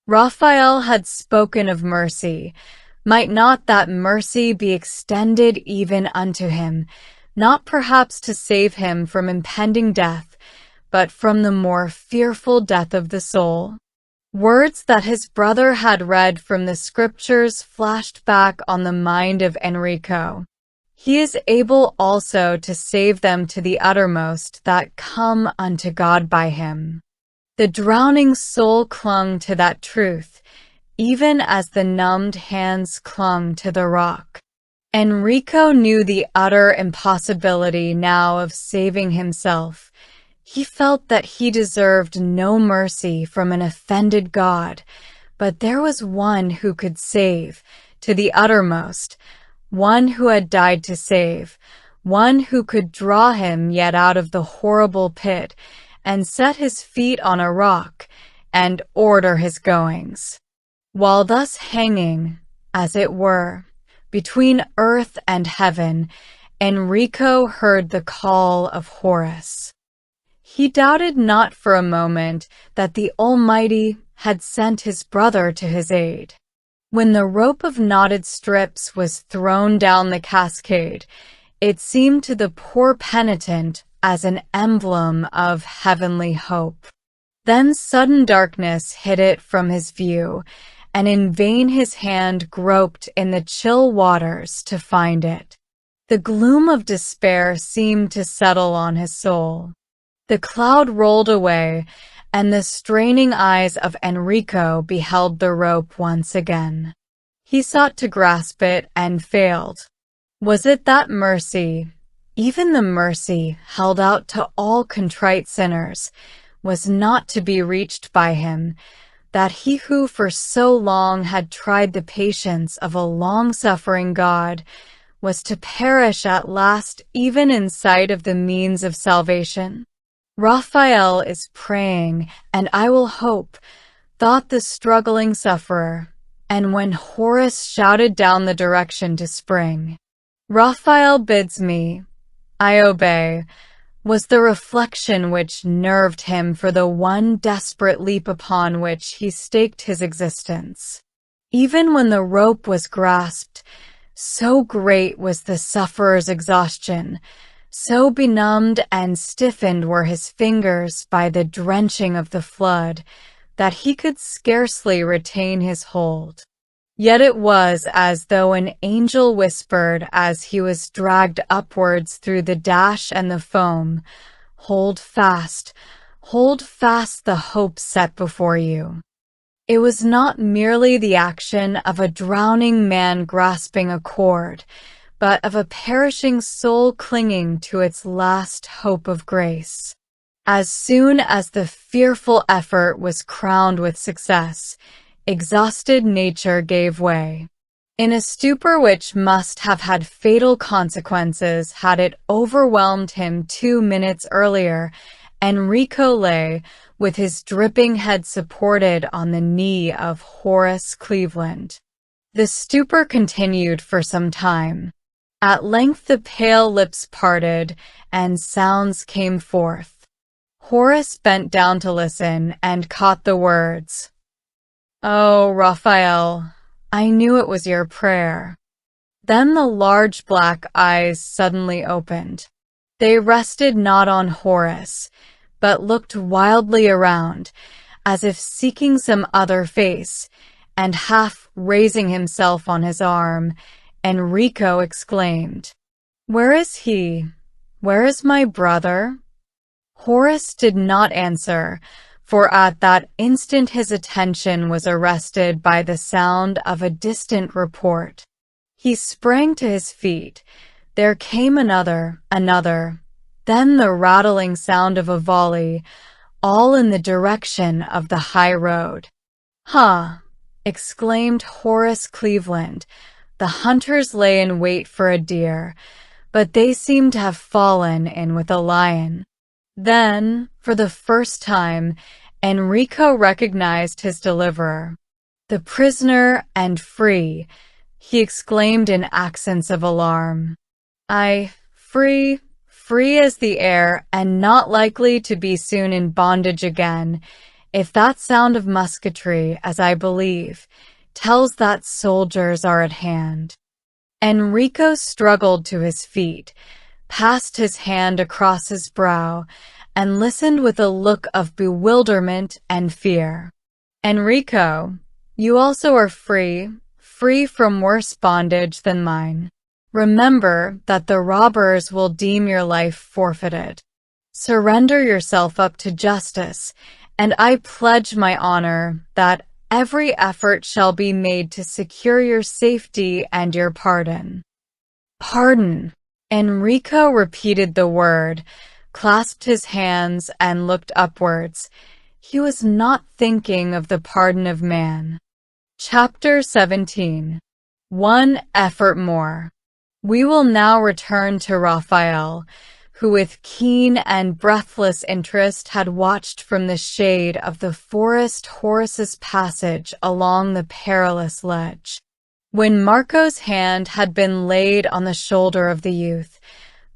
Speaker 1: Raphael had spoken of mercy. Might not that mercy be extended even unto him, not perhaps to save him from impending death, but from the more fearful death of the soul? Words that his brother had read from the scriptures flashed back on the mind of Enrico. He is able also to save them to the uttermost that come unto God by him. The drowning soul clung to that truth, even as the numbed hands clung to the rock. Enrico knew the utter impossibility now of saving himself. He felt that he deserved no mercy from an offended God, but there was one who could save to the uttermost, one who had died to save, one who could draw him yet out of the horrible pit and set his feet on a rock and order his goings. While thus hanging, as it were, between earth and heaven, Enrico heard the call of Horus. He doubted not for a moment that the Almighty had sent his brother to his aid. When the rope of knotted strips was thrown down the cascade, it seemed to the poor penitent as an emblem of heavenly hope. Then sudden darkness hid it from his view, and in vain his hand groped in the chill waters to find it. The gloom of despair seemed to settle on his soul. The cloud rolled away, and the straining eyes of Enrico beheld the rope once again. He sought to grasp it and failed. Was it that mercy, even the mercy held out to all contrite sinners, was not to be reached by him, that he who for so long had tried the patience of a long-suffering God was to perish at last even in sight of the means of salvation? Raphael is praying, and I will hope, thought the struggling sufferer, and when Horace shouted down the direction to spring, "Raphael bids me, I obey," was the reflection which nerved him for the one desperate leap upon which he staked his existence. Even when the rope was grasped, so great was the sufferer's exhaustion, so benumbed and stiffened were his fingers by the drenching of the flood, that he could scarcely retain his hold. Yet it was as though an angel whispered as he was dragged upwards through the dash and the foam, hold fast the hope set before you." It was not merely the action of a drowning man grasping a cord, but of a perishing soul clinging to its last hope of grace. As soon as the fearful effort was crowned with success, exhausted nature gave way. In a stupor which must have had fatal consequences had it overwhelmed him 2 minutes earlier, Enrico lay, with his dripping head supported on the knee of Horace Cleveland. The stupor continued for some time. At length the pale lips parted, and sounds came forth. Horace bent down to listen, and caught the words, "Oh, Raphael, I knew it was your prayer." Then the large black eyes suddenly opened. They rested not on Horace, but looked wildly around, as if seeking some other face, and half raising himself on his arm, Enrico exclaimed, "Where is he? Where is my brother?" Horace did not answer, for at that instant his attention was arrested by the sound of a distant report. He sprang to his feet. There came another, then the rattling sound of a volley, all in the direction of the high road. "Ha!" exclaimed Horace Cleveland. The hunters lay in wait for a deer, but they seemed to have fallen in with a lion. Then, for the first time, Enrico recognized his deliverer. "The prisoner and free," he exclaimed in accents of alarm. Free as the air, and not likely to be soon in bondage again, if that sound of musketry, as I believe, tells that soldiers are at hand." Enrico struggled to his feet, passed his hand across his brow, and listened with a look of bewilderment and fear. "Enrico, you also are free from worse bondage than mine. Remember that the robbers will deem your life forfeited. Surrender yourself up to justice, and I pledge my honor that every effort shall be made to secure your safety and your pardon." "Pardon!" Enrico repeated the word, clasped his hands, and looked upwards. He was not thinking of the pardon of man. Chapter 17. One effort more. We will now return to Raphael, who with keen and breathless interest had watched from the shade of the forest Horace's passage along the perilous ledge. When Marco's hand had been laid on the shoulder of the youth,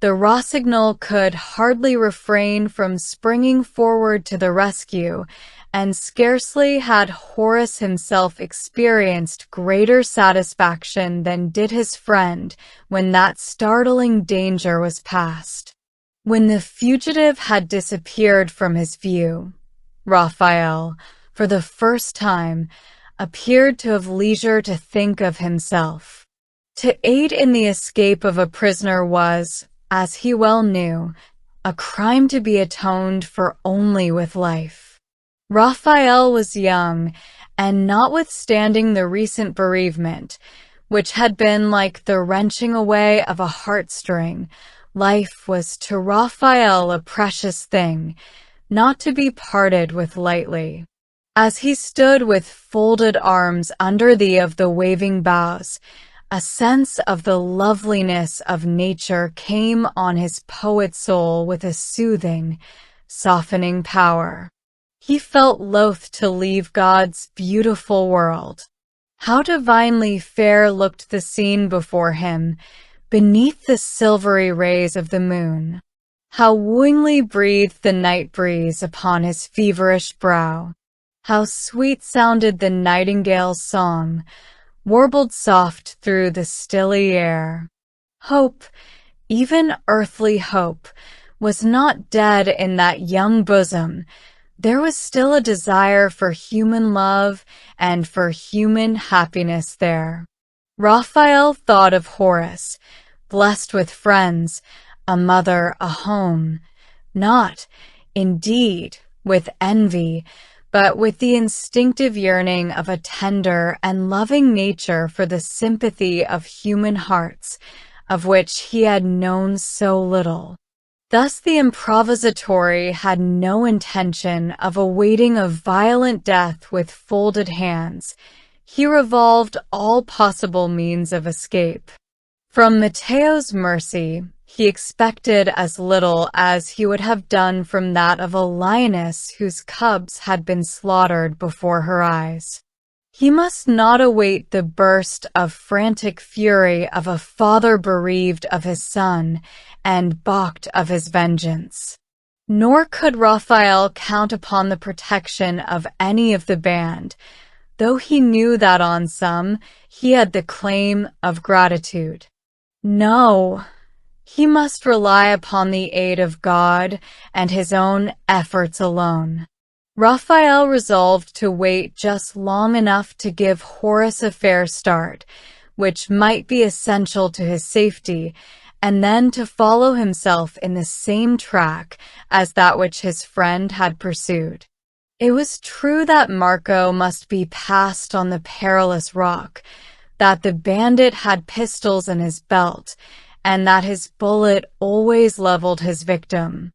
Speaker 1: The Rossignol could hardly refrain from springing forward to the rescue, and scarcely had Horace himself experienced greater satisfaction than did his friend when that startling danger was past. When the fugitive had disappeared from his view, Raphael, for the first time, appeared to have leisure to think of himself. To aid in the escape of a prisoner was, as he well knew, a crime to be atoned for only with life. Raphael was young, and notwithstanding the recent bereavement, which had been like the wrenching away of a heartstring, life was to Raphael a precious thing, not to be parted with lightly. As he stood with folded arms under the waving boughs, a sense of the loveliness of nature came on his poet soul with a soothing, softening power. He felt loath to leave God's beautiful world. How divinely fair looked the scene before him, beneath the silvery rays of the moon. How wooingly breathed the night breeze upon his feverish brow. How sweet sounded the nightingale's song, warbled soft through the stilly air. Hope, even earthly hope, was not dead in that young bosom. There was still a desire for human love and for human happiness there. Raphael thought of Horace, blessed with friends, a mother, a home, not, indeed, with envy, but with the instinctive yearning of a tender and loving nature for the sympathy of human hearts, of which he had known so little. Thus the improvisatore had no intention of awaiting a violent death with folded hands. He revolved all possible means of escape. From Matteo's mercy, he expected as little as he would have done from that of a lioness whose cubs had been slaughtered before her eyes. He must not await the burst of frantic fury of a father bereaved of his son and balked of his vengeance. Nor could Raphael count upon the protection of any of the band, though he knew that on some he had the claim of gratitude. No, he must rely upon the aid of God and his own efforts alone. Raphael resolved to wait just long enough to give Horace a fair start, which might be essential to his safety, and then to follow himself in the same track as that which his friend had pursued. It was true that Marco must be passed on the perilous rock, that the bandit had pistols in his belt, and that his bullet always leveled his victim.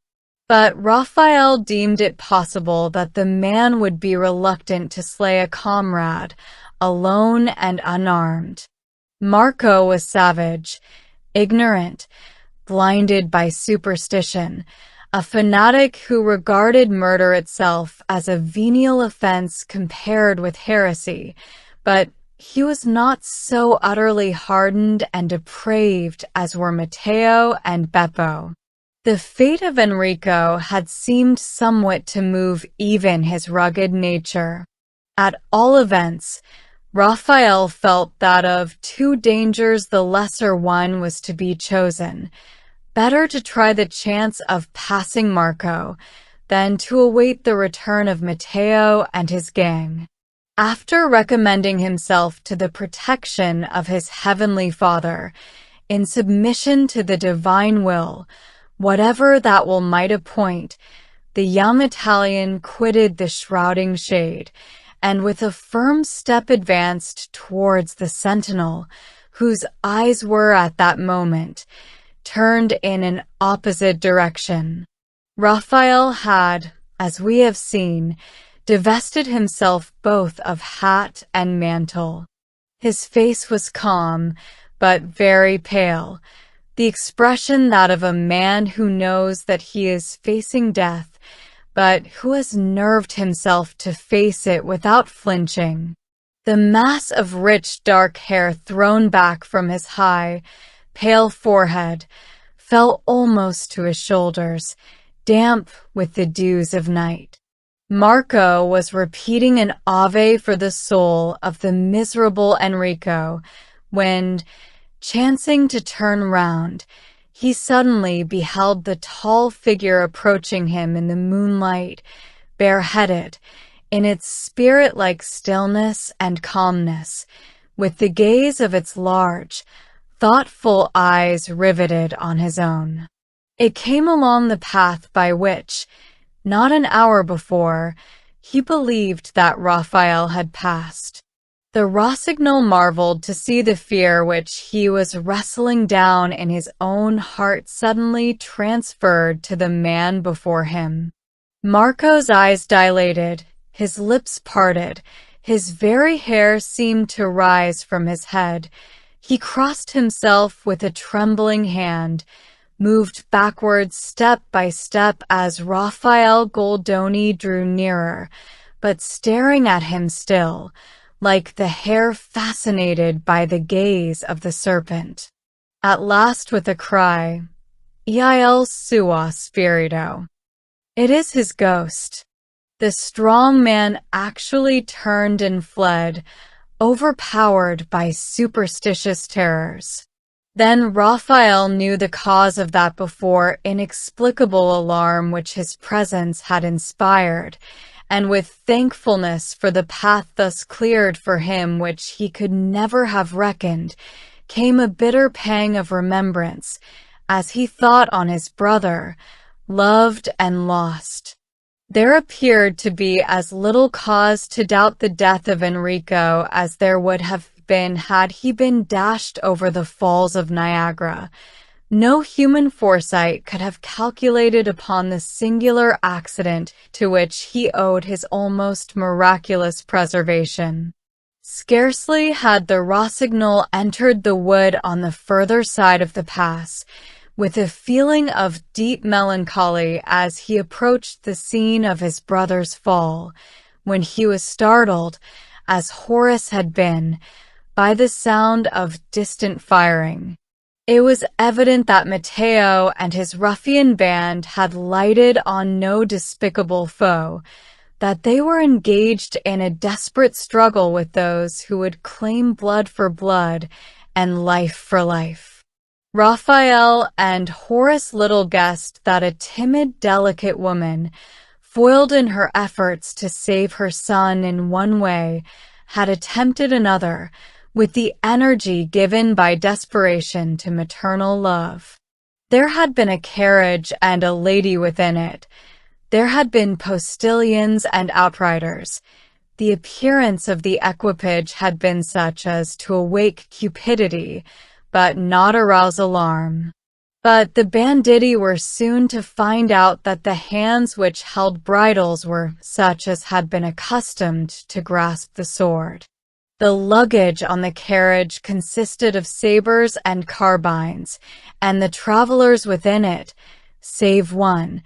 Speaker 1: But Raphael deemed it possible that the man would be reluctant to slay a comrade, alone and unarmed. Marco was savage, ignorant, blinded by superstition, a fanatic who regarded murder itself as a venial offense compared with heresy, but he was not so utterly hardened and depraved as were Matteo and Beppo. The fate of Enrico had seemed somewhat to move even his rugged nature. At all events, Raphael felt that of two dangers the lesser one was to be chosen. Better to try the chance of passing Marco than to await the return of Matteo and his gang. After recommending himself to the protection of his heavenly Father, in submission to the divine will, whatever that will might appoint, the young Italian quitted the shrouding shade, and with a firm step advanced towards the sentinel, whose eyes were at that moment turned in an opposite direction. Raphael had, as we have seen, divested himself both of hat and mantle. His face was calm, but very pale, the expression that of a man who knows that he is facing death, but who has nerved himself to face it without flinching. The mass of rich dark hair thrown back from his high, pale forehead fell almost to his shoulders, damp with the dews of night. Marco was repeating an Ave for the soul of the miserable Enrico when, chancing to turn round, he suddenly beheld the tall figure approaching him in the moonlight, bareheaded, in its spirit-like stillness and calmness, with the gaze of its large, thoughtful eyes riveted on his own. It came along the path by which, not an hour before, he believed that Raphael had passed. The Rossignol marveled to see the fear which he was wrestling down in his own heart suddenly transferred to the man before him. Marco's eyes dilated, his lips parted, his very hair seemed to rise from his head. He crossed himself with a trembling hand, moved backwards step by step as Raphael Goldoni drew nearer, but staring at him still, like the hare fascinated by the gaze of the serpent. At last with a cry, "Il suo spirito." It is his ghost. The strong man actually turned and fled, overpowered by superstitious terrors. Then Raphael knew the cause of that before inexplicable alarm which his presence had inspired, and with thankfulness for the path thus cleared for him which he could never have reckoned, came a bitter pang of remembrance, as he thought on his brother, loved and lost. There appeared to be as little cause to doubt the death of Enrico as there would have been had he been dashed over the falls of Niagara. No human foresight could have calculated upon the singular accident to which he owed his almost miraculous preservation. Scarcely had the Rossignol entered the wood on the further side of the pass, with a feeling of deep melancholy as he approached the scene of his brother's fall, when he was startled, as Horace had been, by the sound of distant firing. It was evident that Matteo and his ruffian band had lighted on no despicable foe, that they were engaged in a desperate struggle with those who would claim blood for blood and life for life. Raphael and Horace little guessed that a timid, delicate woman, foiled in her efforts to save her son in one way, had attempted another, with the energy given by desperation to maternal love. There had been a carriage and a lady within it. There had been postilions and outriders. The appearance of the equipage had been such as to awake cupidity, but not arouse alarm. But the banditti were soon to find out that the hands which held bridles were such as had been accustomed to grasp the sword. The luggage on the carriage consisted of sabers and carbines, and the travelers within it, save one,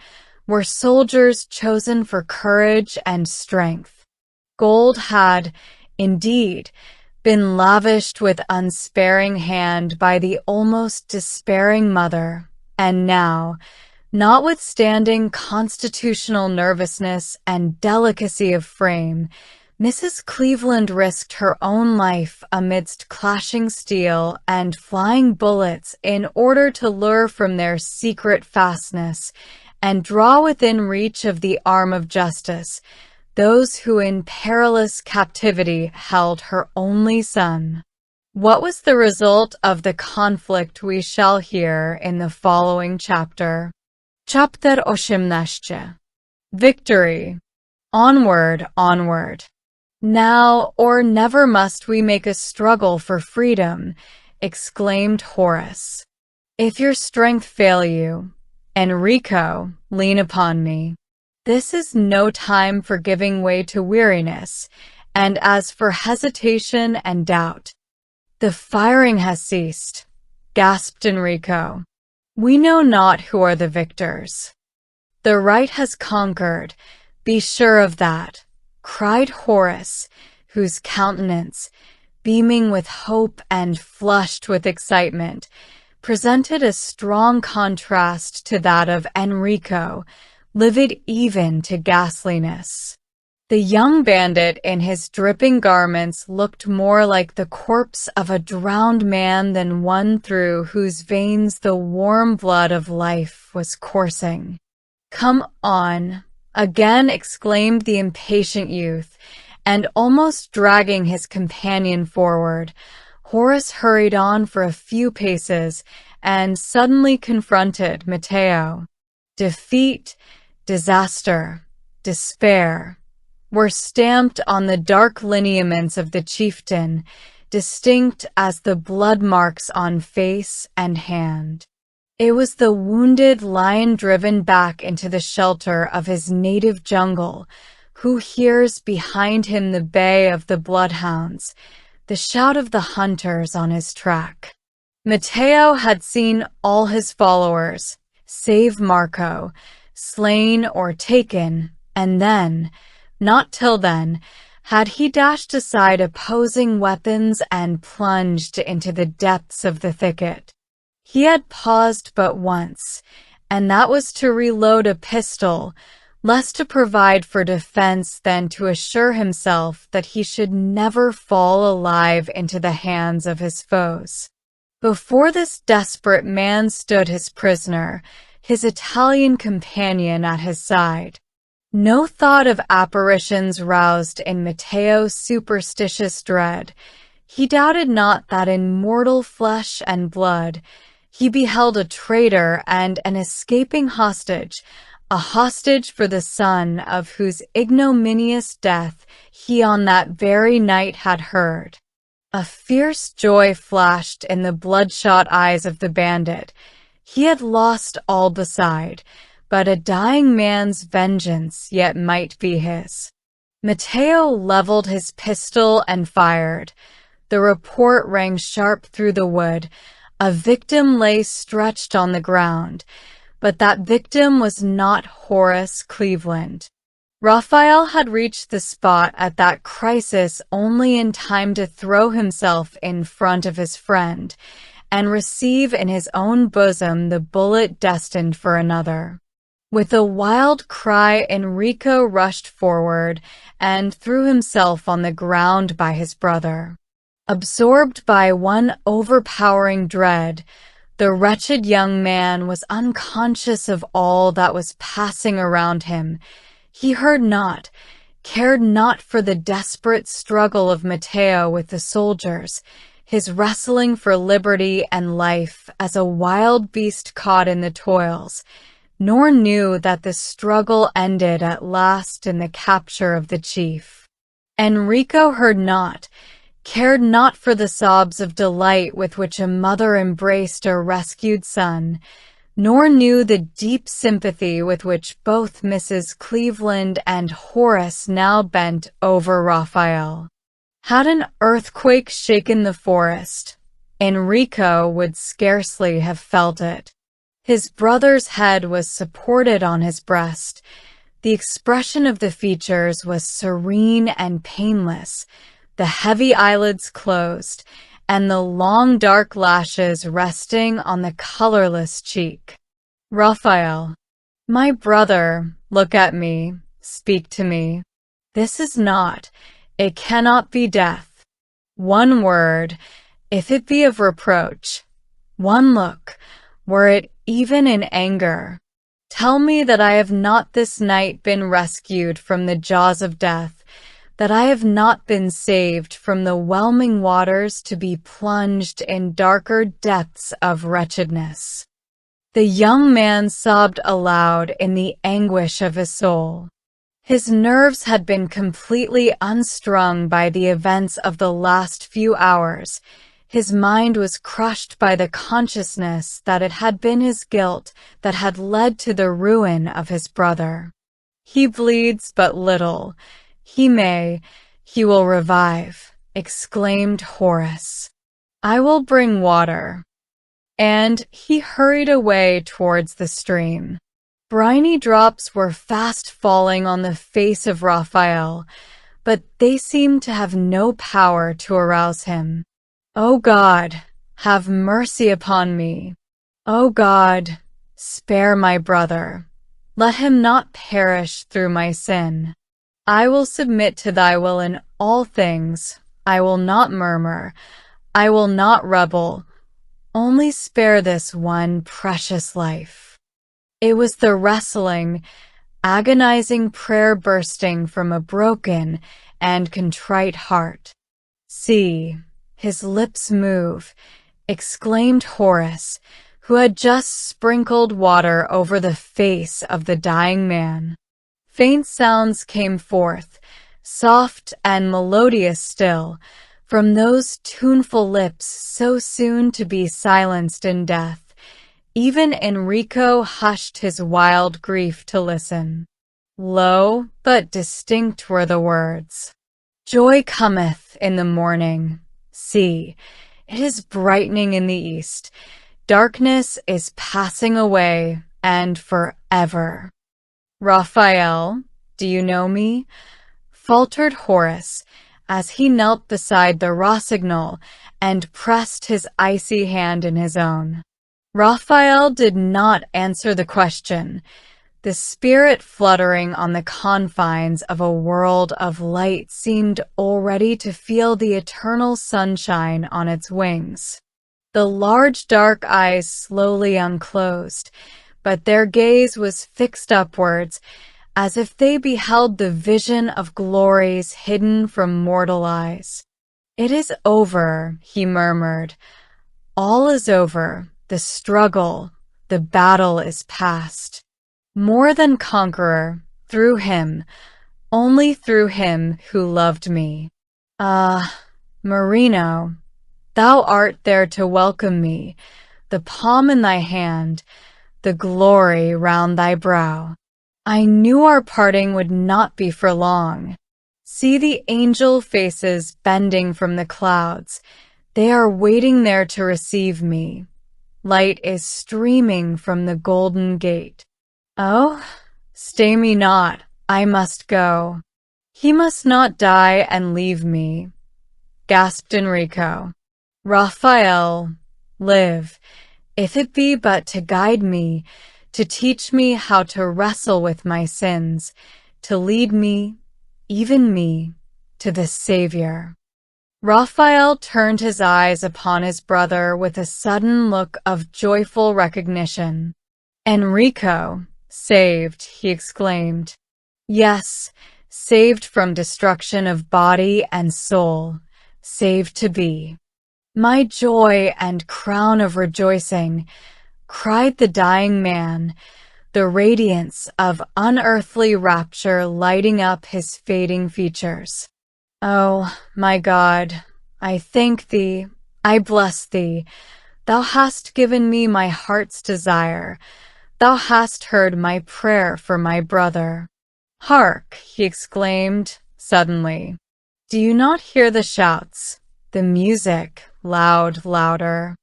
Speaker 1: were soldiers chosen for courage and strength. Gold had, indeed, been lavished with unsparing hand by the almost despairing mother, and now, notwithstanding constitutional nervousness and delicacy of frame, Mrs. Cleveland risked her own life amidst clashing steel and flying bullets in order to lure from their secret fastness and draw within reach of the arm of justice those who in perilous captivity held her only son. What was the result of the conflict we shall hear in the following chapter. Chapter 18. Victory. Onward, onward. Now or never must we make a struggle for freedom, exclaimed Horace. If your strength fail you, Enrico, lean upon me. This is no time for giving way to weariness, and as for hesitation and doubt, the firing has ceased, gasped Enrico. We know not who are the victors. The right has conquered, be sure of that, cried Horace, whose countenance, beaming with hope and flushed with excitement, presented a strong contrast to that of Enrico, livid even to ghastliness. The young bandit in his dripping garments looked more like the corpse of a drowned man than one through whose veins the warm blood of life was coursing. "Come on," again exclaimed the impatient youth, and almost dragging his companion forward, Horace hurried on for a few paces and suddenly confronted Matteo. Defeat, disaster, despair were stamped on the dark lineaments of the chieftain, distinct as the blood marks on face and hand. It was the wounded lion driven back into the shelter of his native jungle, who hears behind him the bay of the bloodhounds, the shout of the hunters on his track. Matteo had seen all his followers, save Marco, slain or taken, and then, not till then, had he dashed aside opposing weapons and plunged into the depths of the thicket. He had paused but once, and that was to reload a pistol, less to provide for defense than to assure himself that he should never fall alive into the hands of his foes. Before this desperate man stood his prisoner, his Italian companion at his side. No thought of apparitions roused in Matteo's superstitious dread. He doubted not that in mortal flesh and blood he beheld a traitor and an escaping hostage, a hostage for the son of whose ignominious death he on that very night had heard. A fierce joy flashed in the bloodshot eyes of the bandit. He had lost all beside, but a dying man's vengeance yet might be his. Matteo leveled his pistol and fired. The report rang sharp through the wood. A victim lay stretched on the ground, but that victim was not Horace Cleveland. Raphael had reached the spot at that crisis only in time to throw himself in front of his friend and receive in his own bosom the bullet destined for another. With a wild cry, Enrico rushed forward and threw himself on the ground by his brother. Absorbed by one overpowering dread, the wretched young man was unconscious of all that was passing around him. He heard not, cared not for the desperate struggle of Matteo with the soldiers, his wrestling for liberty and life as a wild beast caught in the toils, nor knew that the struggle ended at last in the capture of the chief. Enrico heard not, cared not for the sobs of delight with which a mother embraced a rescued son, nor knew the deep sympathy with which both Mrs. Cleveland and Horace now bent over Raphael. Had an earthquake shaken the forest, Enrico would scarcely have felt it. His brother's head was supported on his breast. The expression of the features was serene and painless, the heavy eyelids closed, and the long dark lashes resting on the colorless cheek. Raphael, my brother, look at me, speak to me. This is not, it cannot be death. One word, if it be of reproach, one look, were it even in anger. Tell me that I have not this night been rescued from the jaws of death, that I have not been saved from the whelming waters to be plunged in darker depths of wretchedness. The young man sobbed aloud in the anguish of his soul. His nerves had been completely unstrung by the events of the last few hours. His mind was crushed by the consciousness that it had been his guilt that had led to the ruin of his brother. He bleeds but little. He will revive, exclaimed Horace. I will bring water. And he hurried away towards the stream. Briny drops were fast falling on the face of Raphael, but they seemed to have no power to arouse him. "O God," have mercy upon me. O God, spare my brother. Let him not perish through my sin. I will submit to thy will in all things. I will not murmur. I will not rebel. Only spare this one precious life. It was the wrestling, agonizing prayer bursting from a broken and contrite heart. See, his lips move, exclaimed Horace, who had just sprinkled water over the face of the dying man. Faint sounds came forth, soft and melodious still, from those tuneful lips so soon to be silenced in death. Even Enrico hushed his wild grief to listen. Low but distinct were the words. Joy cometh in the morning. See, it is brightening in the east. Darkness is passing away, and forever. Raphael, do you know me? Faltered Horace, as he knelt beside the rossignol and pressed his icy hand in his own. Raphael did not answer the question. The spirit fluttering on the confines of a world of light seemed already to feel the eternal sunshine on its wings. The large dark eyes slowly unclosed, but their gaze was fixed upwards, as if they beheld the vision of glories hidden from mortal eyes. It is over, he murmured. All is over. The struggle, the battle is past. More than conqueror, through him, only through him who loved me. Marino, thou art there to welcome me, the palm in thy hand, the glory round thy brow. I knew our parting would not be for long. See the angel faces bending from the clouds. They are waiting there to receive me. Light is streaming from the golden gate. Oh, stay me not, I must go. He must not die and leave me, gasped Enrico. Raphael, live, if it be but to guide me, to teach me how to wrestle with my sins, to lead me, even me, to the Savior. Raphael turned his eyes upon his brother with a sudden look of joyful recognition. Enrico, saved, he exclaimed. Yes, saved from destruction of body and soul, saved to be. My joy and crown of rejoicing, cried the dying man, the radiance of unearthly rapture lighting up his fading features. Oh, my God, I thank thee, I bless thee. Thou hast given me my heart's desire. Thou hast heard my prayer for my brother. Hark, he exclaimed suddenly. Do you not hear the shouts, the music, loud, louder?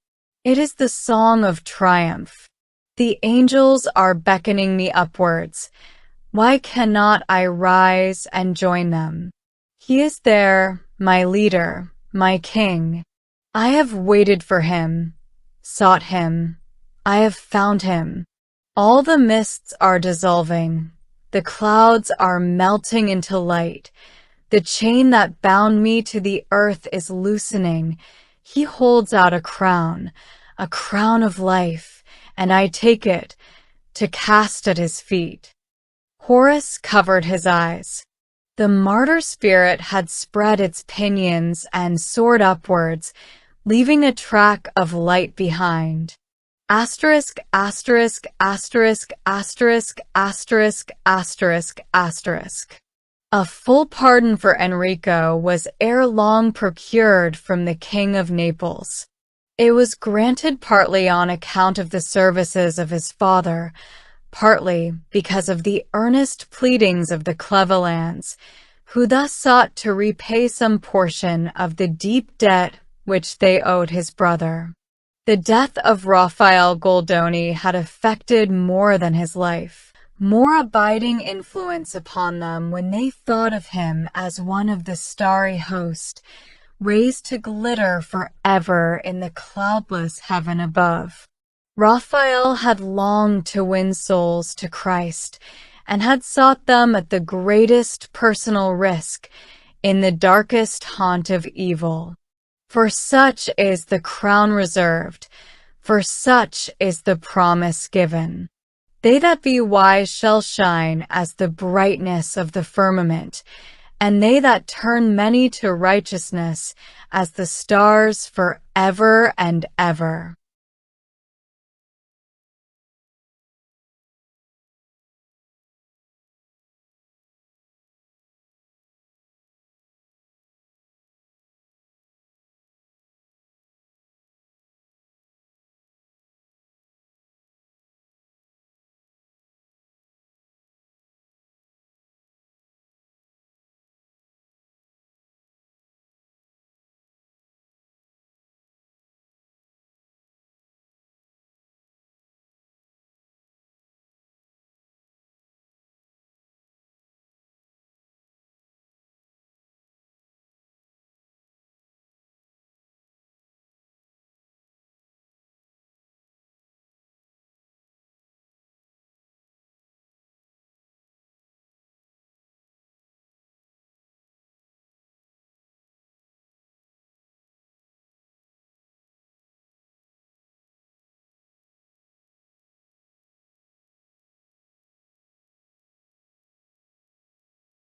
Speaker 1: It is the song of triumph. The angels are beckoning me upwards. Why cannot I rise and join them? He is there, my leader, my king. I have waited for him, sought him. I have found him. All the mists are dissolving. The clouds are melting into light. The chain that bound me to the earth is loosening. He holds out a crown of life, and I take it to cast at his feet. Horace covered his eyes. The martyr spirit had spread its pinions and soared upwards, leaving a track of light behind. Asterisk, asterisk, asterisk, asterisk, asterisk, asterisk, asterisk. A full pardon for Enrico was ere long procured from the King of Naples. It was granted partly on account of the services of his father, partly because of the earnest pleadings of the Clevelands, who thus sought to repay some portion of the deep debt which they owed his brother. The death of Raphael Goldoni had affected more than his life, more abiding influence upon them when they thought of him as one of the starry host, raised to glitter forever in the cloudless heaven above. Raphael had longed to win souls to Christ and had sought them at the greatest personal risk in the darkest haunt of evil. For such is the crown reserved, for such is the promise given. They that be wise shall shine as the brightness of the firmament, and they that turn many to righteousness as the stars forever and ever.